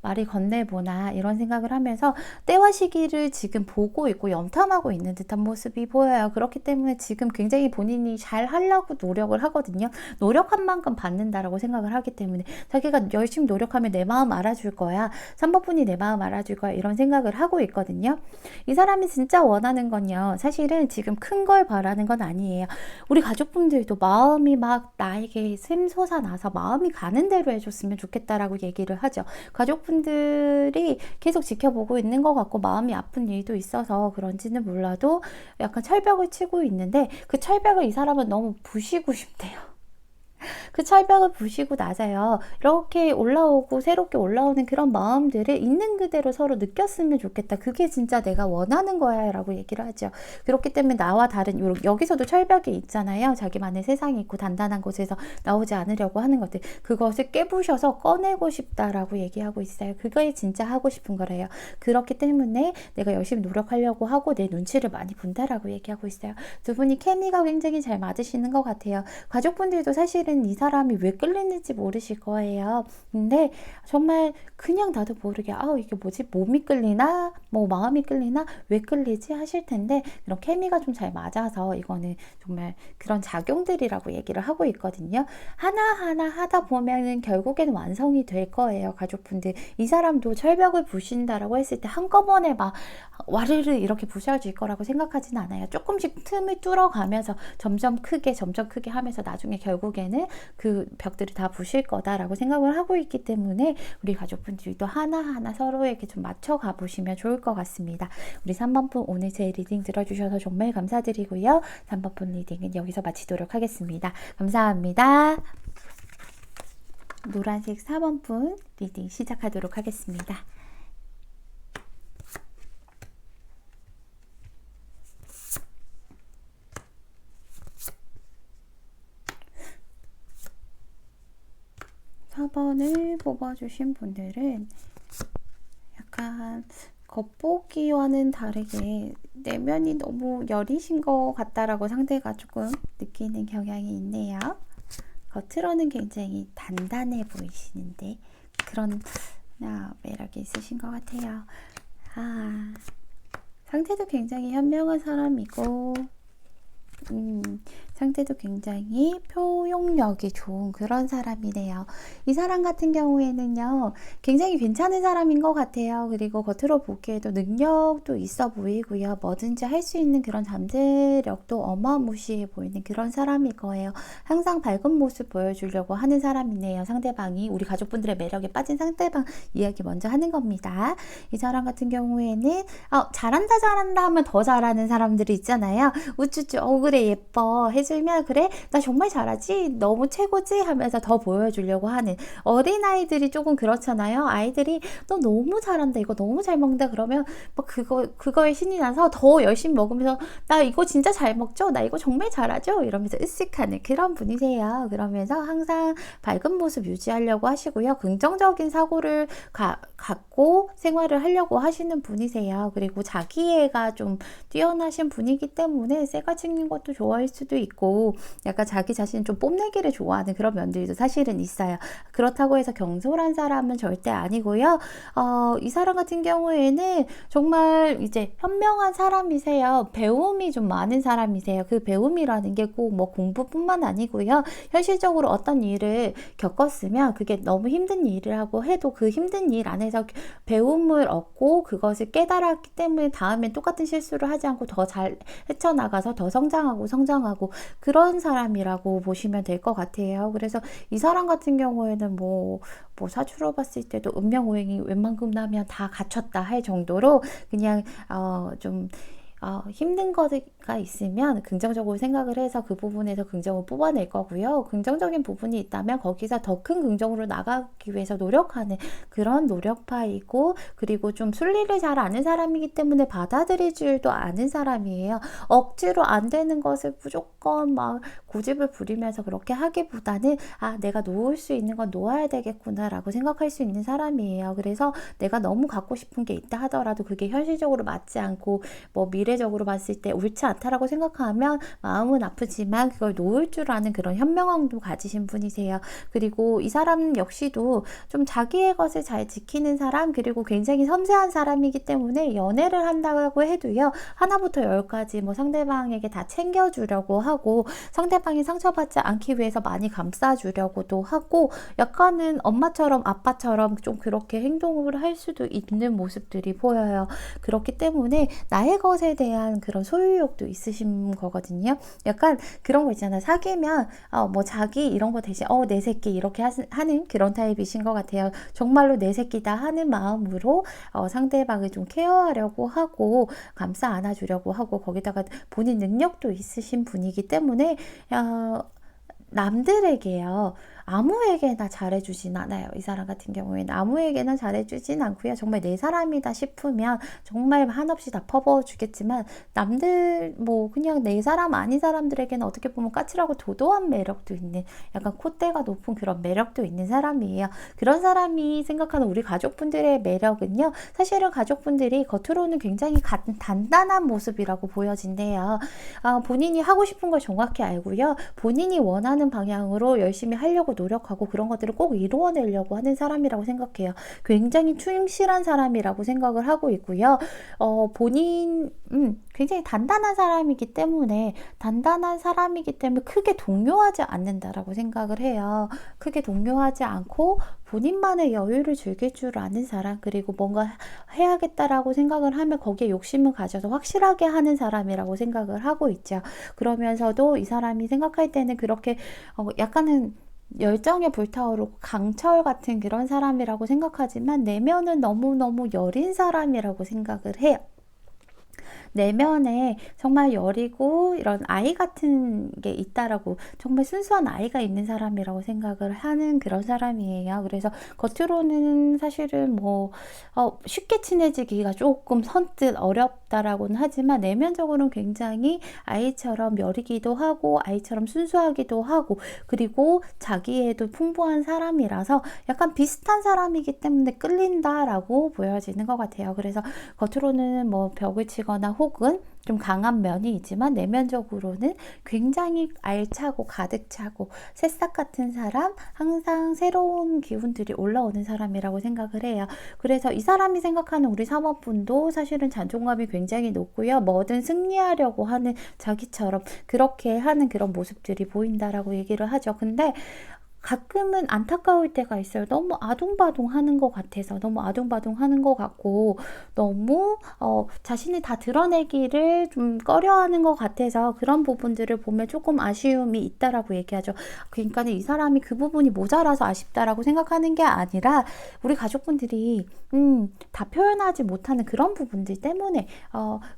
말을 건네보나 이런 생각을 하면서 때와 시기를 지금 보고 있고 염탐하고 있는 듯한 모습이 보여요. 그렇기 때문에 지금 굉장히 본인이 잘 하려고 노력을 하거든요. 노력한 만큼 받는다라고 생각을 하기 때문에 자기가 열심히 노력하면 내 마음 알아줄 거야. 3번 분이 내 마음 알아줄 거야. 이런 생각을 하고 있거든요. 이 사람이 진짜 원하는 건요. 사실은 지금 큰 걸 바라는 건 아니에요. 우리 가족분들도 마음이 막 나에게 샘솟아 나서 마음이 가는 대로 해줬으면 좋겠다라고 얘기를 하죠. 가족분들이 계속 지켜보고 있는 것 같고 마음이 아픈 일도 있어서 그런지는 몰라도 약간 철벽을 치고 있는데 그 철벽을 이 사람은 너무 부시고 싶대요. 그 철벽을 부시고 나서요. 이렇게 올라오고 새롭게 올라오는 그런 마음들을 있는 그대로 서로 느꼈으면 좋겠다. 그게 진짜 내가 원하는 거야 라고 얘기를 하죠. 그렇기 때문에 나와 다른 여기서도 철벽이 있잖아요. 자기만의 세상이 있고 단단한 곳에서 나오지 않으려고 하는 것들. 그것을 깨부셔서 꺼내고 싶다라고 얘기하고 있어요. 그거에 진짜 하고 싶은 거래요. 그렇기 때문에 내가 열심히 노력하려고 하고 내 눈치를 많이 본다라고 얘기하고 있어요. 두 분이 케미가 굉장히 잘 맞으시는 것 같아요. 가족분들도 사실은 이 사람이 왜 끌리는지 모르실 거예요. 근데 정말 그냥 나도 모르게 이게 뭐지? 몸이 끌리나? 뭐 마음이 끌리나? 왜 끌리지? 하실 텐데 그런 케미가 좀 잘 맞아서 이거는 정말 그런 작용들이라고 얘기를 하고 있거든요. 하나하나 하다 보면은 결국에는 완성이 될 거예요. 가족분들. 이 사람도 철벽을 부신다라고 했을 때 한꺼번에 막 와르르 이렇게 부셔질 거라고 생각하진 않아요. 조금씩 틈을 뚫어가면서 점점 크게 하면서 나중에 결국에는 그 벽들이 다 부실 거다라고 생각을 하고 있기 때문에 우리 가족분들도 하나하나 서로에게 좀 맞춰가 보시면 좋을 것 같습니다. 우리 3번분 오늘 제 리딩 들어주셔서 정말 감사드리고요. 3번분 리딩은 여기서 마치도록 하겠습니다. 감사합니다. 노란색 4번분 리딩 시작하도록 하겠습니다. (4번을) 뽑아주신 분들은 약간 겉보기와는 다르게 내면이 너무 여리신 것 같다라고 상대가 조금 느끼는 경향이 있네요. 겉으로는 굉장히 단단해 보이시는데 그런 매력이 있으신 것 같아요. 상태도 굉장히 현명한 사람이고 상태도 굉장히 표현력이 좋은 그런 사람이네요. 이 사람 같은 경우에는요, 굉장히 괜찮은 사람인 것 같아요. 그리고 겉으로 보기에도 능력도 있어 보이고요. 뭐든지 할 수 있는 그런 잠재력도 어마무시해 보이는 그런 사람일 거예요. 항상 밝은 모습 보여주려고 하는 사람이네요. 상대방이, 우리 가족분들의 매력에 빠진 상대방 이야기 먼저 하는 겁니다. 이 사람 같은 경우에는 잘한다 하면 더 잘하는 사람들이 있잖아요. 우쭈쭈 그래 예뻐 해주면 그래 나 정말 잘하지 너무 최고지 하면서 더 보여주려고 하는 어린아이들이 조금 그렇잖아요. 아이들이 너 너무 잘한다 이거 너무 잘 먹는다 그러면 막 그거에 신이 나서 더 열심히 먹으면서 나 이거 진짜 잘 먹죠? 나 이거 정말 잘하죠? 이러면서 으쓱하는 그런 분이세요. 그러면서 항상 밝은 모습 유지하려고 하시고요. 긍정적인 사고를 갖고 생활을 하려고 하시는 분이세요. 그리고 자기애가 좀 뛰어나신 분이기 때문에 쇠가 찍는 것도 좋아할 수도 있고 약간 자기 자신 좀 뽐내기를 좋아하는 그런 면들도 사실은 있어요. 그렇다고 해서 경솔한 사람은 절대 아니고요. 이 사람 같은 경우에는 정말 이제 현명한 사람이세요. 배움이 좀 많은 사람이세요. 그 배움이라는 게 꼭 뭐 공부뿐만 아니고요. 현실적으로 어떤 일을 겪었으면 그게 너무 힘든 일이라고 해도 그 힘든 일 안에서 배움을 얻고 그것을 깨달았기 때문에 다음엔 똑같은 실수를 하지 않고 더 잘 헤쳐나가서 더 성장하고 그런 사람이라고 보시면 될 것 같아요. 그래서 이 사람 같은 경우에는 뭐 사주로 봤을 때도 운명오행이 웬만큼 나면 다 갖췄다 할 정도로 그냥 좀 힘든 거가 있으면 긍정적으로 생각을 해서 그 부분에서 긍정을 뽑아낼 거고요. 긍정적인 부분이 있다면 거기서 더 큰 긍정으로 나가기 위해서 노력하는 그런 노력파이고 그리고 좀 순리를 잘 아는 사람이기 때문에 받아들일 줄도 아는 사람이에요. 억지로 안 되는 것을 무조건 막 고집을 부리면서 그렇게 하기보다는 내가 놓을 수 있는 건 놓아야 되겠구나 라고 생각할 수 있는 사람이에요. 그래서 내가 너무 갖고 싶은 게 있다 하더라도 그게 현실적으로 맞지 않고 뭐 미래적으로 봤을 때 옳지 않다라고 생각하면 마음은 아프지만 그걸 놓을 줄 아는 그런 현명함도 가지신 분이세요. 그리고 이 사람 역시도 좀 자기의 것을 잘 지키는 사람, 그리고 굉장히 섬세한 사람이기 때문에 연애를 한다고 해도요, 하나부터 열까지 뭐 상대방에게 다 챙겨주려고 하고, 상대방이 상처받지 않기 위해서 많이 감싸주려고도 하고, 약간은 엄마처럼 아빠처럼 좀 그렇게 행동을 할 수도 있는 모습들이 보여요. 그렇기 때문에 나의 것에 대한 그런 소유욕도 있으신 거거든요. 약간 그런 거 있잖아요. 사귀면 뭐 자기 이런 거 대신 내 새끼 이렇게 하는 그런 타입이신 것 같아요. 정말로 내 새끼다 하는 마음으로 상대방을 좀 케어하려고 하고 감싸 안아주려고 하고, 거기다가 본인 능력도 있으신 분이기 때문에 남들에게요, 아무에게나 잘해주진 않아요. 이 사람 같은 경우에는 아무에게나 잘해주진 않고요. 정말 내 사람이다 싶으면 정말 한없이 다 퍼부어주겠지만, 남들 뭐 그냥 내 사람 아닌 사람들에게는 어떻게 보면 까칠하고 도도한 매력도 있는, 약간 콧대가 높은 그런 매력도 있는 사람이에요. 그런 사람이 생각하는 우리 가족분들의 매력은요, 사실은 가족분들이 겉으로는 굉장히 단단한 모습이라고 보여진대요. 본인이 하고 싶은 걸 정확히 알고요, 본인이 원하는 방향으로 열심히 하려고 노력하고 그런 것들을 꼭 이루어내려고 하는 사람이라고 생각해요. 굉장히 충실한 사람이라고 생각을 하고 있고요. 굉장히 단단한 사람이기 때문에 크게 동요하지 않는다라고 생각을 해요. 크게 동요하지 않고 본인만의 여유를 즐길 줄 아는 사람, 그리고 뭔가 해야겠다라고 생각을 하면 거기에 욕심을 가져서 확실하게 하는 사람이라고 생각을 하고 있죠. 그러면서도 이 사람이 생각할 때는 그렇게 약간은 열정에 불타오르고 강철 같은 그런 사람이라고 생각하지만 내면은 너무너무 여린 사람이라고 생각을 해요. 내면에 정말 여리고 이런 아이 같은 게 있다라고, 정말 순수한 아이가 있는 사람이라고 생각을 하는 그런 사람이에요. 그래서 겉으로는 사실은 뭐 쉽게 친해지기가 조금 선뜻 어렵다라고는 하지만 내면적으로는 굉장히 아이처럼 여리기도 하고 아이처럼 순수하기도 하고, 그리고 자기애도 풍부한 사람이라서 약간 비슷한 사람이기 때문에 끌린다라고 보여지는 것 같아요. 그래서 겉으로는 뭐 벽을 치거나 혹은 좀 강한 면이 있지만 내면적으로는 굉장히 알차고 가득 차고 새싹 같은 사람, 항상 새로운 기운들이 올라오는 사람이라고 생각을 해요. 그래서 이 사람이 생각하는 우리 사모분도 사실은 자존감이 굉장히 높고요, 뭐든 승리하려고 하는, 자기처럼 그렇게 하는 그런 모습들이 보인다라고 얘기를 하죠. 근데 가끔은 안타까울 때가 있어요. 너무 아둥바둥 하는 것 같아서, 너무 아둥바둥 하는 것 같고, 너무 자신이 다 드러내기를 좀 꺼려하는 것 같아서 그런 부분들을 보면 조금 아쉬움이 있다라고 얘기하죠. 그러니까 이 사람이 그 부분이 모자라서 아쉽다라고 생각하는 게 아니라, 우리 가족분들이 다 표현하지 못하는 그런 부분들 때문에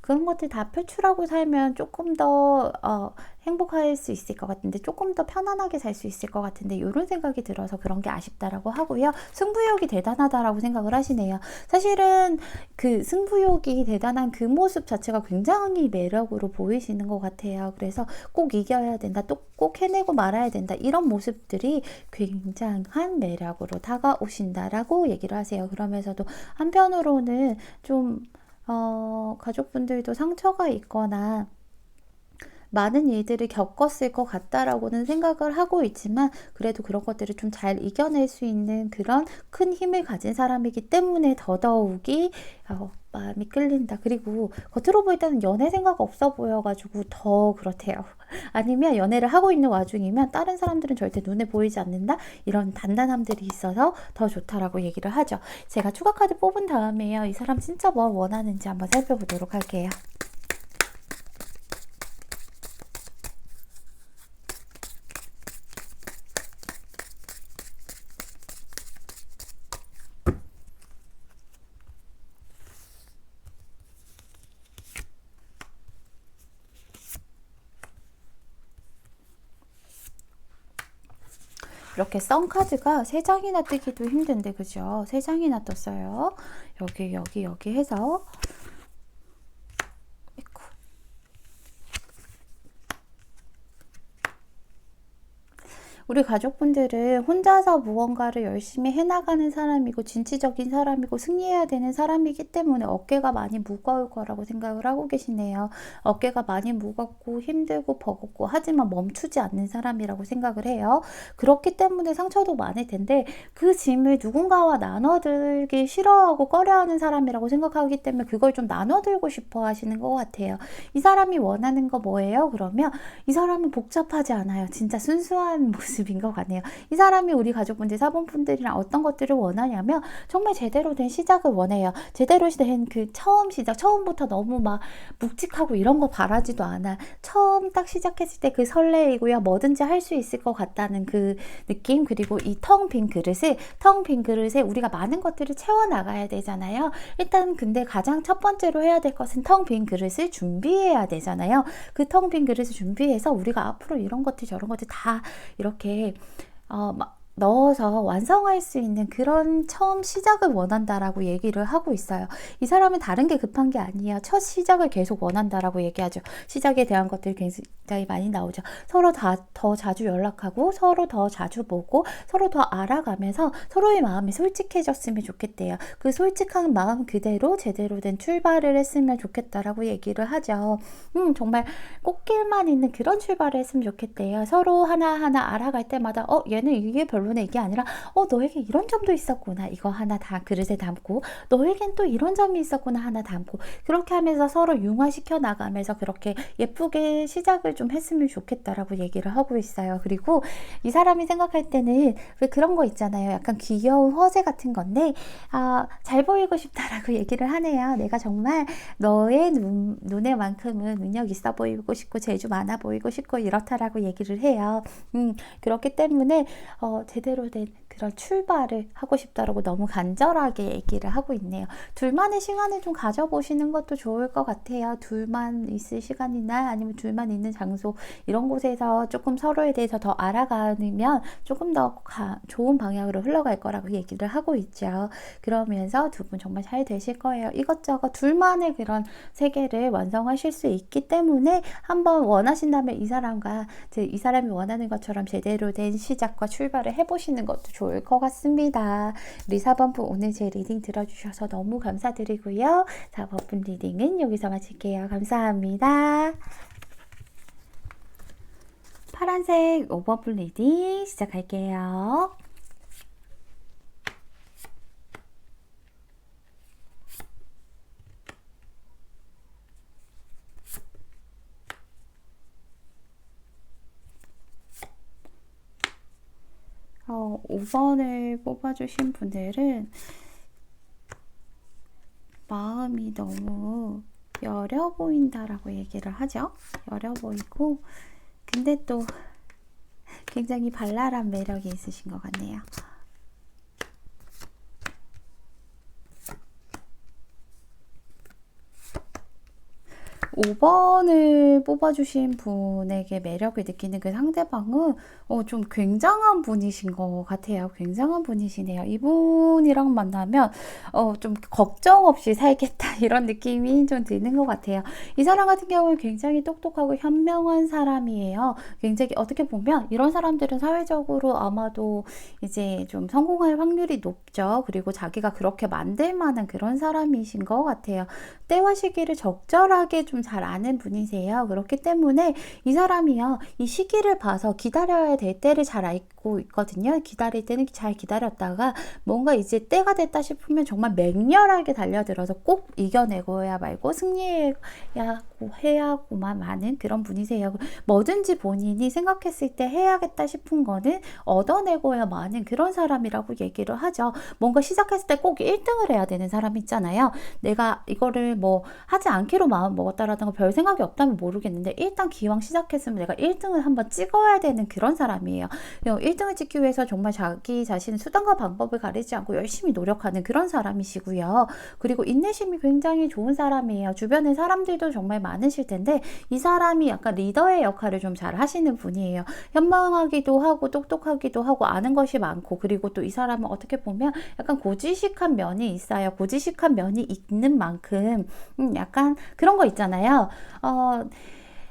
그런 것들 다 표출하고 살면 조금 더 행복할 수 있을 것 같은데, 조금 더 편안하게 살 수 있을 것 같은데, 이런 생각이 들어서 그런 게 아쉽다라고 하고요. 승부욕이 대단하다라고 생각을 하시네요. 사실은 그 승부욕이 대단한 그 모습 자체가 굉장히 매력으로 보이시는 것 같아요. 그래서 꼭 이겨야 된다, 또 꼭 해내고 말아야 된다, 이런 모습들이 굉장한 매력으로 다가오신다라고 얘기를 하세요. 그러면서도 한편으로는 좀 가족분들도 상처가 있거나 많은 일들을 겪었을 것 같다라고는 생각을 하고 있지만, 그래도 그런 것들을 좀 잘 이겨낼 수 있는 그런 큰 힘을 가진 사람이기 때문에 더더욱이 마음이 끌린다. 그리고 겉으로 볼 때는 연애 생각 없어 보여가지고 더 그렇대요. 아니면 연애를 하고 있는 와중이면 다른 사람들은 절대 눈에 보이지 않는다, 이런 단단함들이 있어서 더 좋다라고 얘기를 하죠. 제가 추가 카드 뽑은 다음에요, 이 사람 진짜 뭘 원하는지 한번 살펴보도록 할게요. 이렇게 썬카드가 3장이나 뜨기도 힘든데, 그죠? 3장이나 떴어요. 여기 해서. 우리 가족분들은 혼자서 무언가를 열심히 해나가는 사람이고 진취적인 사람이고 승리해야 되는 사람이기 때문에 어깨가 많이 무거울 거라고 생각을 하고 계시네요. 어깨가 많이 무겁고 힘들고 버겁고 하지만 멈추지 않는 사람이라고 생각을 해요. 그렇기 때문에 상처도 많을 텐데 그 짐을 누군가와 나눠들기 싫어하고 꺼려하는 사람이라고 생각하기 때문에 그걸 좀 나눠들고 싶어 하시는 것 같아요. 이 사람이 원하는 거 뭐예요? 그러면 이 사람은 복잡하지 않아요. 진짜 순수한 모습인 것 같네요. 이 사람이 우리 가족분들, 사본분들이랑 어떤 것들을 원하냐면 정말 제대로 된 시작을 원해요. 제대로 된 그 처음 시작, 처음부터 너무 막 묵직하고 이런 거 바라지도 않아. 처음 딱 시작했을 때 그 설레이고요. 뭐든지 할 수 있을 것 같다는 그 느낌, 그리고 이 텅 빈 그릇에 우리가 많은 것들을 채워나가야 되잖아요. 일단 근데 가장 첫 번째로 해야 될 것은 텅 빈 그릇을 준비해야 되잖아요. 그 텅 빈 그릇을 준비해서 우리가 앞으로 이런 것들 저런 것들 다 이렇게 막 넣어서 완성할 수 있는 그런 처음 시작을 원한다라고 얘기를 하고 있어요. 이 사람은 다른 게 급한 게 아니에요. 첫 시작을 계속 원한다라고 얘기하죠. 시작에 대한 것들이 굉장히 많이 나오죠. 서로 더 자주 연락하고 서로 더 자주 보고 서로 더 알아가면서 서로의 마음이 솔직해졌으면 좋겠대요. 그 솔직한 마음 그대로 제대로 된 출발을 했으면 좋겠다라고 얘기를 하죠. 정말 꽃길만 있는 그런 출발을 했으면 좋겠대요. 서로 하나하나 알아갈 때마다 얘는 이게 별로네 이게 아니라 너에게 이런 점도 있었구나 이거 하나 다 그릇에 담고 너에겐 또 이런 점이 있었구나 하나 담고 그렇게 하면서 서로 융화시켜 나가면서 그렇게 예쁘게 시작을 좀 했으면 좋겠다라고 얘기를 하고 있어요. 그리고 이 사람이 생각할 때는 왜 그런 거 있잖아요. 약간 귀여운 허세 같은 건데 잘 보이고 싶다라고 얘기를 하네요. 내가 정말 너의 눈에만큼은 능력 있어 보이고 싶고 재주 많아 보이고 싶고 이렇다라고 얘기를 해요. 그렇기 때문에 제대로 된 그런 출발을 하고 싶다라고 너무 간절하게 얘기를 하고 있네요. 둘만의 시간을 좀 가져보시는 것도 좋을 것 같아요. 둘만 있을 시간이나 아니면 둘만 있는 장소 이런 곳에서 조금 서로에 대해서 더 알아가면 조금 더 좋은 방향으로 흘러갈 거라고 얘기를 하고 있죠. 그러면서 두 분 정말 잘 되실 거예요. 이것저것 둘만의 그런 세계를 완성하실 수 있기 때문에 한번 원하신다면 이 사람이 원하는 것처럼 제대로 된 시작과 출발을 해보시는 것도 좋을 것 같습니다. 우리 4번분 오늘 제 리딩 들어주셔서 너무 감사드리고요. 4번분 리딩은 여기서 마칠게요. 감사합니다. 파란색 5번분 리딩 시작할게요. 어, 5번을 뽑아주신 분들은 마음이 너무 여려 보인다라고 얘기를 하죠. 여려 보이고 근데 또 굉장히 발랄한 매력이 있으신 것 같네요. 5번을 뽑아주신 분에게 매력을 느끼는 그 상대방은 좀 굉장한 분이신 것 같아요. 굉장한 분이시네요. 이분이랑 만나면 좀 걱정 없이 살겠다 이런 느낌이 좀 드는 것 같아요. 이 사람 같은 경우는 굉장히 똑똑하고 현명한 사람이에요. 굉장히 어떻게 보면 이런 사람들은 사회적으로 아마도 이제 좀 성공할 확률이 높죠. 그리고 자기가 그렇게 만들 만한 그런 사람이신 것 같아요. 때와 시기를 적절하게 좀 잘 아는 분이세요. 그렇기 때문에 이 사람이요, 이 시기를 봐서 기다려야 될 때를 잘 알고 있거든요. 기다릴 때는 잘 기다렸다가 뭔가 이제 때가 됐다 싶으면 정말 맹렬하게 달려들어서 꼭 이겨내고야 말고 승리해야 해야고만 많은 그런 분이세요. 뭐든지 본인이 생각했을 때 해야겠다 싶은 거는 얻어내고야 많은 그런 사람이라고 얘기를 하죠. 뭔가 시작했을 때 꼭 1등을 해야 되는 사람 있잖아요. 내가 이거를 뭐 하지 않기로 마음 먹었다라는 거 별 생각이 없다면 모르겠는데 일단 기왕 시작했으면 내가 1등을 한번 찍어야 되는 그런 사람이에요. 1등을 찍기 위해서 정말 자기 자신의 수단과 방법을 가리지 않고 열심히 노력하는 그런 사람이시고요. 그리고 인내심이 굉장히 좋은 사람이에요. 주변에 사람들도 정말 많으실 텐데 이 사람이 약간 리더의 역할을 좀 잘 하시는 분이에요. 현명하기도 하고 똑똑하기도 하고 아는 것이 많고 그리고 또 이 사람은 어떻게 보면 약간 고지식한 면이 있어요. 고지식한 면이 있는 만큼 약간 그런 거 있잖아요.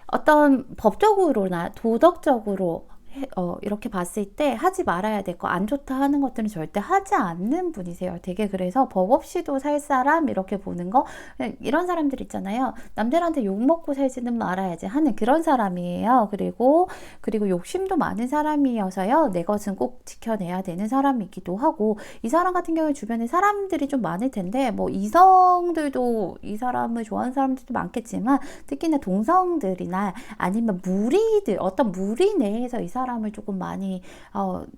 어떤 법적으로나 도덕적으로 이렇게 봤을 때 하지 말아야 될 거, 안 좋다 하는 것들은 절대 하지 않는 분이세요. 되게 그래서 법 없이도 살 사람 이렇게 보는 거, 이런 사람들 있잖아요. 남들한테 욕먹고 살지는 말아야지 하는 그런 사람이에요. 그리고 욕심도 많은 사람이어서요. 내 것은 꼭 지켜내야 되는 사람이기도 하고, 이 사람 같은 경우에 주변에 사람들이 좀 많을 텐데, 뭐 이성들도 이 사람을 좋아하는 사람들도 많겠지만, 특히나 동성들이나 아니면 무리들, 어떤 무리 내에서 이 사람을 조금 많이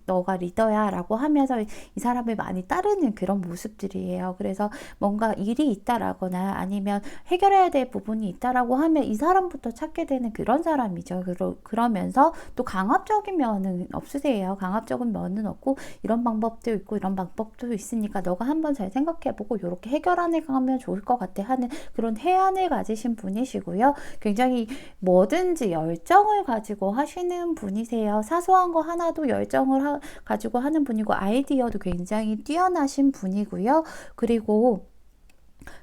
너가 리더야 라고 하면서 이 사람을 많이 따르는 그런 모습들이에요. 그래서 뭔가 일이 있다라거나 아니면 해결해야 될 부분이 있다라고 하면 이 사람부터 찾게 되는 그런 사람이죠. 그러면서 또 강압적인 면은 없으세요. 강압적인 면은 없고, 이런 방법도 있고 이런 방법도 있으니까 너가 한번 잘 생각해보고 이렇게 해결안을 가면 좋을 것 같아 하는 그런 해안을 가지신 분이시고요. 굉장히 뭐든지 열정을 가지고 하시는 분이세요. 사소한 거 하나도 열정을 가지고 하는 분이고, 아이디어도 굉장히 뛰어나신 분이고요. 그리고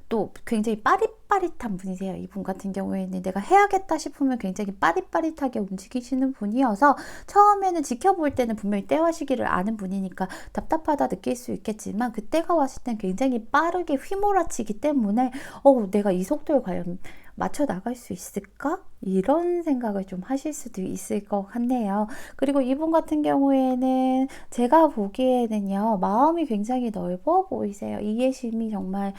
또 굉장히 빠릿빠릿한 분이세요. 이분 같은 경우에는 내가 해야겠다 싶으면 굉장히 빠릿빠릿하게 움직이시는 분이어서, 처음에는 지켜볼 때는 분명히 때와 시기를 아는 분이니까 답답하다 느낄 수 있겠지만, 그때가 왔을 땐 굉장히 빠르게 휘몰아치기 때문에 내가 이 속도에 과연 맞춰 나갈 수 있을까? 이런 생각을 좀 하실 수도 있을 것 같네요. 그리고 이분 같은 경우에는 제가 보기에는요, 마음이 굉장히 넓어 보이세요. 이해심이 정말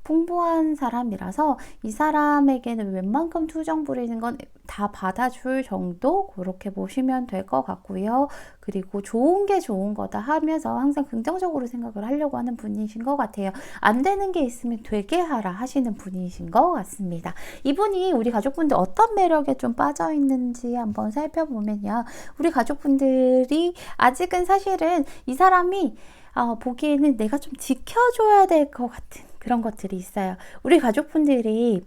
풍부한 사람이라서, 이 사람에게는 웬만큼 투정 부리는 건 다 받아줄 정도, 그렇게 보시면 될 것 같고요. 그리고 좋은 게 좋은 거다 하면서 항상 긍정적으로 생각을 하려고 하는 분이신 것 같아요. 안 되는 게 있으면 되게 하라 하시는 분이신 것 같습니다. 이분이 우리 가족분들 어떤 매력에 좀 빠져 있는지 한번 살펴보면요, 우리 가족분들이 아직은 사실은 이 사람이 보기에는 내가 좀 지켜줘야 될 것 같은 그런 것들이 있어요. 우리 가족분들이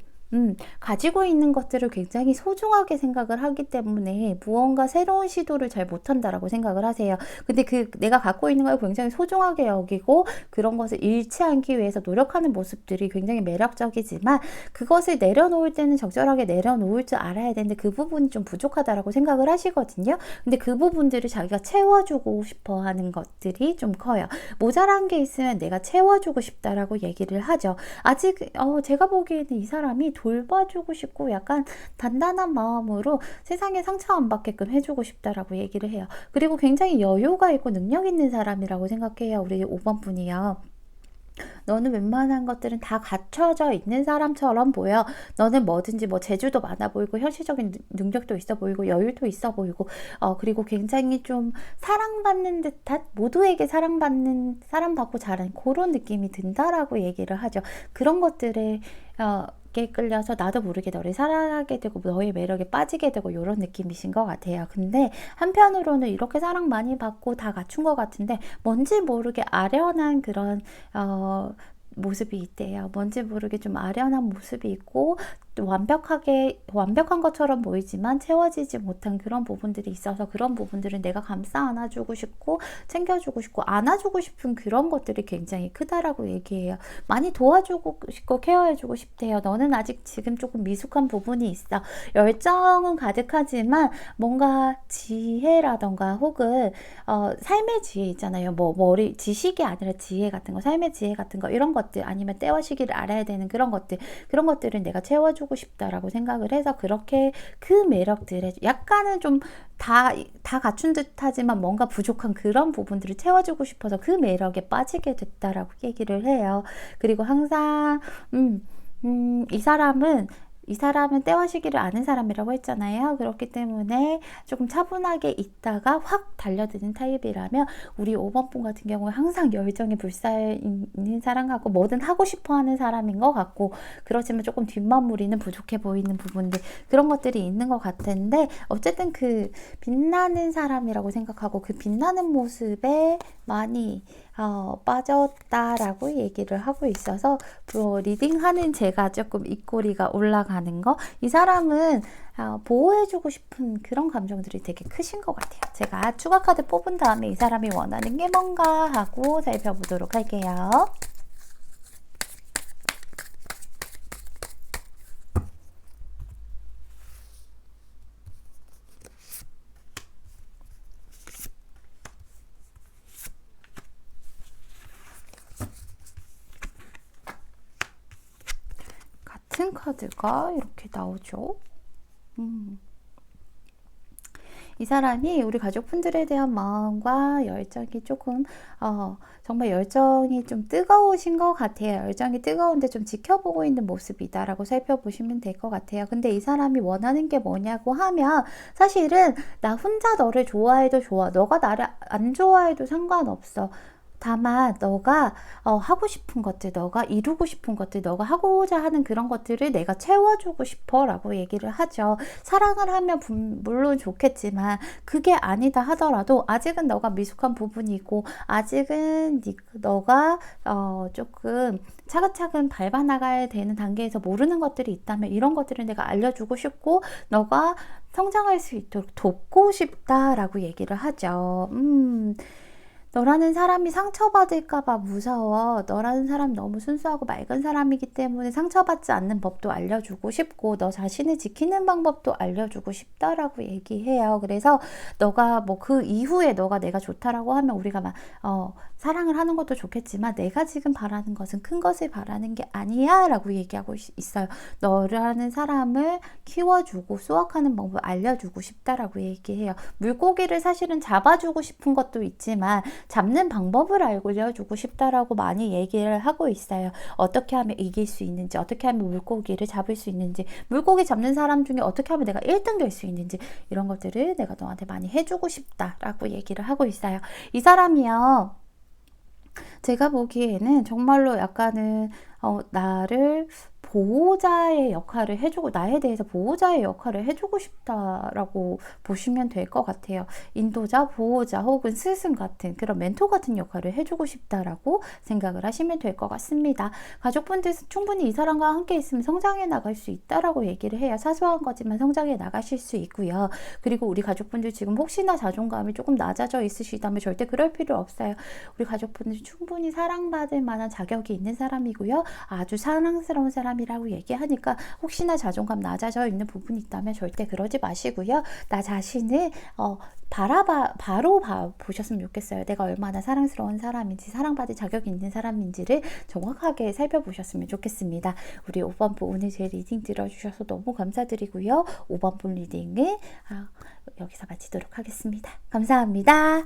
가지고 있는 것들을 굉장히 소중하게 생각을 하기 때문에 무언가 새로운 시도를 잘 못한다라고 생각을 하세요. 근데 내가 갖고 있는 걸 굉장히 소중하게 여기고, 그런 것을 잃지 않기 위해서 노력하는 모습들이 굉장히 매력적이지만, 그것을 내려놓을 때는 적절하게 내려놓을 줄 알아야 되는데 그 부분이 좀 부족하다라고 생각을 하시거든요. 근데 그 부분들을 자기가 채워주고 싶어 하는 것들이 좀 커요. 모자란 게 있으면 내가 채워주고 싶다라고 얘기를 하죠. 아직 제가 보기에는 이 사람이 돌봐주고 싶고 약간 단단한 마음으로 세상에 상처 안 받게끔 해주고 싶다라고 얘기를 해요. 그리고 굉장히 여유가 있고 능력 있는 사람이라고 생각해요. 우리 5번 분이요. 너는 웬만한 것들은 다 갖춰져 있는 사람처럼 보여. 너는 뭐든지 재주도 많아 보이고, 현실적인 능력도 있어 보이고, 여유도 있어 보이고, 그리고 굉장히 좀 사랑받는 듯한, 모두에게 사랑받고 자란 그런 느낌이 든다라고 얘기를 하죠. 그런 것들에 끌려서 나도 모르게 너를 사랑하게 되고 너의 매력에 빠지게 되고, 이런 느낌이신 것 같아요. 근데 한편으로는 이렇게 사랑 많이 받고 다 갖춘 것 같은데 뭔지 모르게 아련한 그런 모습이 있대요. 뭔지 모르게 좀 아련한 모습이 있고, 또 완벽한 것처럼 보이지만 채워지지 못한 그런 부분들이 있어서, 그런 부분들은 내가 감싸 안아주고 싶고 챙겨주고 싶고 안아주고 싶은 그런 것들이 굉장히 크다라고 얘기해요. 많이 도와주고 싶고 케어해주고 싶대요. 너는 아직 지금 조금 미숙한 부분이 있어. 열정은 가득하지만 뭔가 지혜라던가 혹은 삶의 지혜 있잖아요. 지식이 아니라 지혜 같은 거, 삶의 지혜 같은 거, 이런 것들, 아니면 때와 시기를 알아야 되는 그런 것들은 내가 채워주고 싶다라고 생각을 해서, 그렇게 그 매력들에 약간은 좀 다 갖춘 듯하지만 뭔가 부족한 그런 부분들을 채워주고 싶어서 그 매력에 빠지게 됐다라고 얘기를 해요. 그리고 항상 이 사람은 때와 시기를 아는 사람이라고 했잖아요. 그렇기 때문에 조금 차분하게 있다가 확 달려드는 타입이라면, 우리 5번 분 같은 경우에 항상 열정이 불살있는 사람 같고, 뭐든 하고 싶어 하는 사람인 것 같고, 그렇지만 조금 뒷마무리는 부족해 보이는 부분들, 그런 것들이 있는 것 같은데, 어쨌든 그 빛나는 사람이라고 생각하고, 그 빛나는 모습에 많이 빠졌다라고 얘기를 하고 있어서, 리딩하는 제가 조금 입꼬리가 올라가는 거, 이 사람은 보호해주고 싶은 그런 감정들이 되게 크신 것 같아요. 제가 추가 카드 뽑은 다음에 이 사람이 원하는 게 뭔가 하고 살펴보도록 할게요. 같은 카드가 이렇게 나오죠. 이 사람이 우리 가족분들에 대한 마음과 열정이 조금 정말 열정이 좀 뜨거우신 것 같아요. 열정이 뜨거운데 좀 지켜보고 있는 모습이다 라고 살펴보시면 될 것 같아요. 근데 이 사람이 원하는 게 뭐냐고 하면 사실은 나 혼자 너를 좋아해도 좋아. 너가 나를 안 좋아해도 상관없어. 다만 너가 하고 싶은 것들, 너가 이루고 싶은 것들, 너가 하고자 하는 그런 것들을 내가 채워주고 싶어 라고 얘기를 하죠. 사랑을 하면 물론 좋겠지만 그게 아니다 하더라도 아직은 너가 미숙한 부분이고 아직은 너가 조금 차근차근 밟아나가야 되는 단계에서 모르는 것들이 있다면 이런 것들을 내가 알려주고 싶고 너가 성장할 수 있도록 돕고 싶다라고 얘기를 하죠. 너라는 사람이 상처받을까봐 무서워. 너라는 사람이 너무 순수하고 맑은 사람이기 때문에 상처받지 않는 법도 알려주고 싶고 너 자신을 지키는 방법도 알려주고 싶다라고 얘기해요. 그래서 너가 뭐 그 이후에 너가 내가 좋다라고 하면 우리가 막 사랑을 하는 것도 좋겠지만 내가 지금 바라는 것은 큰 것을 바라는 게 아니야 라고 얘기하고 있어요. 너라는 사람을 키워주고 수확하는 방법을 알려주고 싶다라고 얘기해요. 물고기를 사실은 잡아주고 싶은 것도 있지만 잡는 방법을 알려주고 싶다라고 많이 얘기를 하고 있어요. 어떻게 하면 이길 수 있는지, 어떻게 하면 물고기를 잡을 수 있는지, 물고기 잡는 사람 중에 어떻게 하면 내가 1등 될 수 있는지 이런 것들을 내가 너한테 많이 해주고 싶다라고 얘기를 하고 있어요. 이 사람이요. 제가 보기에는 정말로 약간은 나를 보호자의 역할을 해주고 나에 대해서 보호자의 역할을 해주고 싶다라고 보시면 될 것 같아요. 인도자, 보호자 혹은 스승 같은 그런 멘토 같은 역할을 해주고 싶다라고 생각을 하시면 될 것 같습니다. 가족분들 충분히 이 사람과 함께 있으면 성장해 나갈 수 있다라고 얘기를 해요. 사소한 거지만 성장해 나가실 수 있고요. 그리고 우리 가족분들 지금 혹시나 자존감이 조금 낮아져 있으시다면 절대 그럴 필요 없어요. 우리 가족분들 충분히 사랑받을 만한 자격이 있는 사람이고요. 아주 사랑스러운 사람이라고 얘기하니까 혹시나 자존감 낮아져 있는 부분이 있다면 절대 그러지 마시고요. 나 자신을 바로 보셨으면 좋겠어요. 내가 얼마나 사랑스러운 사람인지 사랑받을 자격이 있는 사람인지를 정확하게 살펴보셨으면 좋겠습니다. 우리 5번 분 오늘 제 리딩 들어주셔서 너무 감사드리고요. 5번 분 리딩을 여기서 마치도록 하겠습니다. 감사합니다.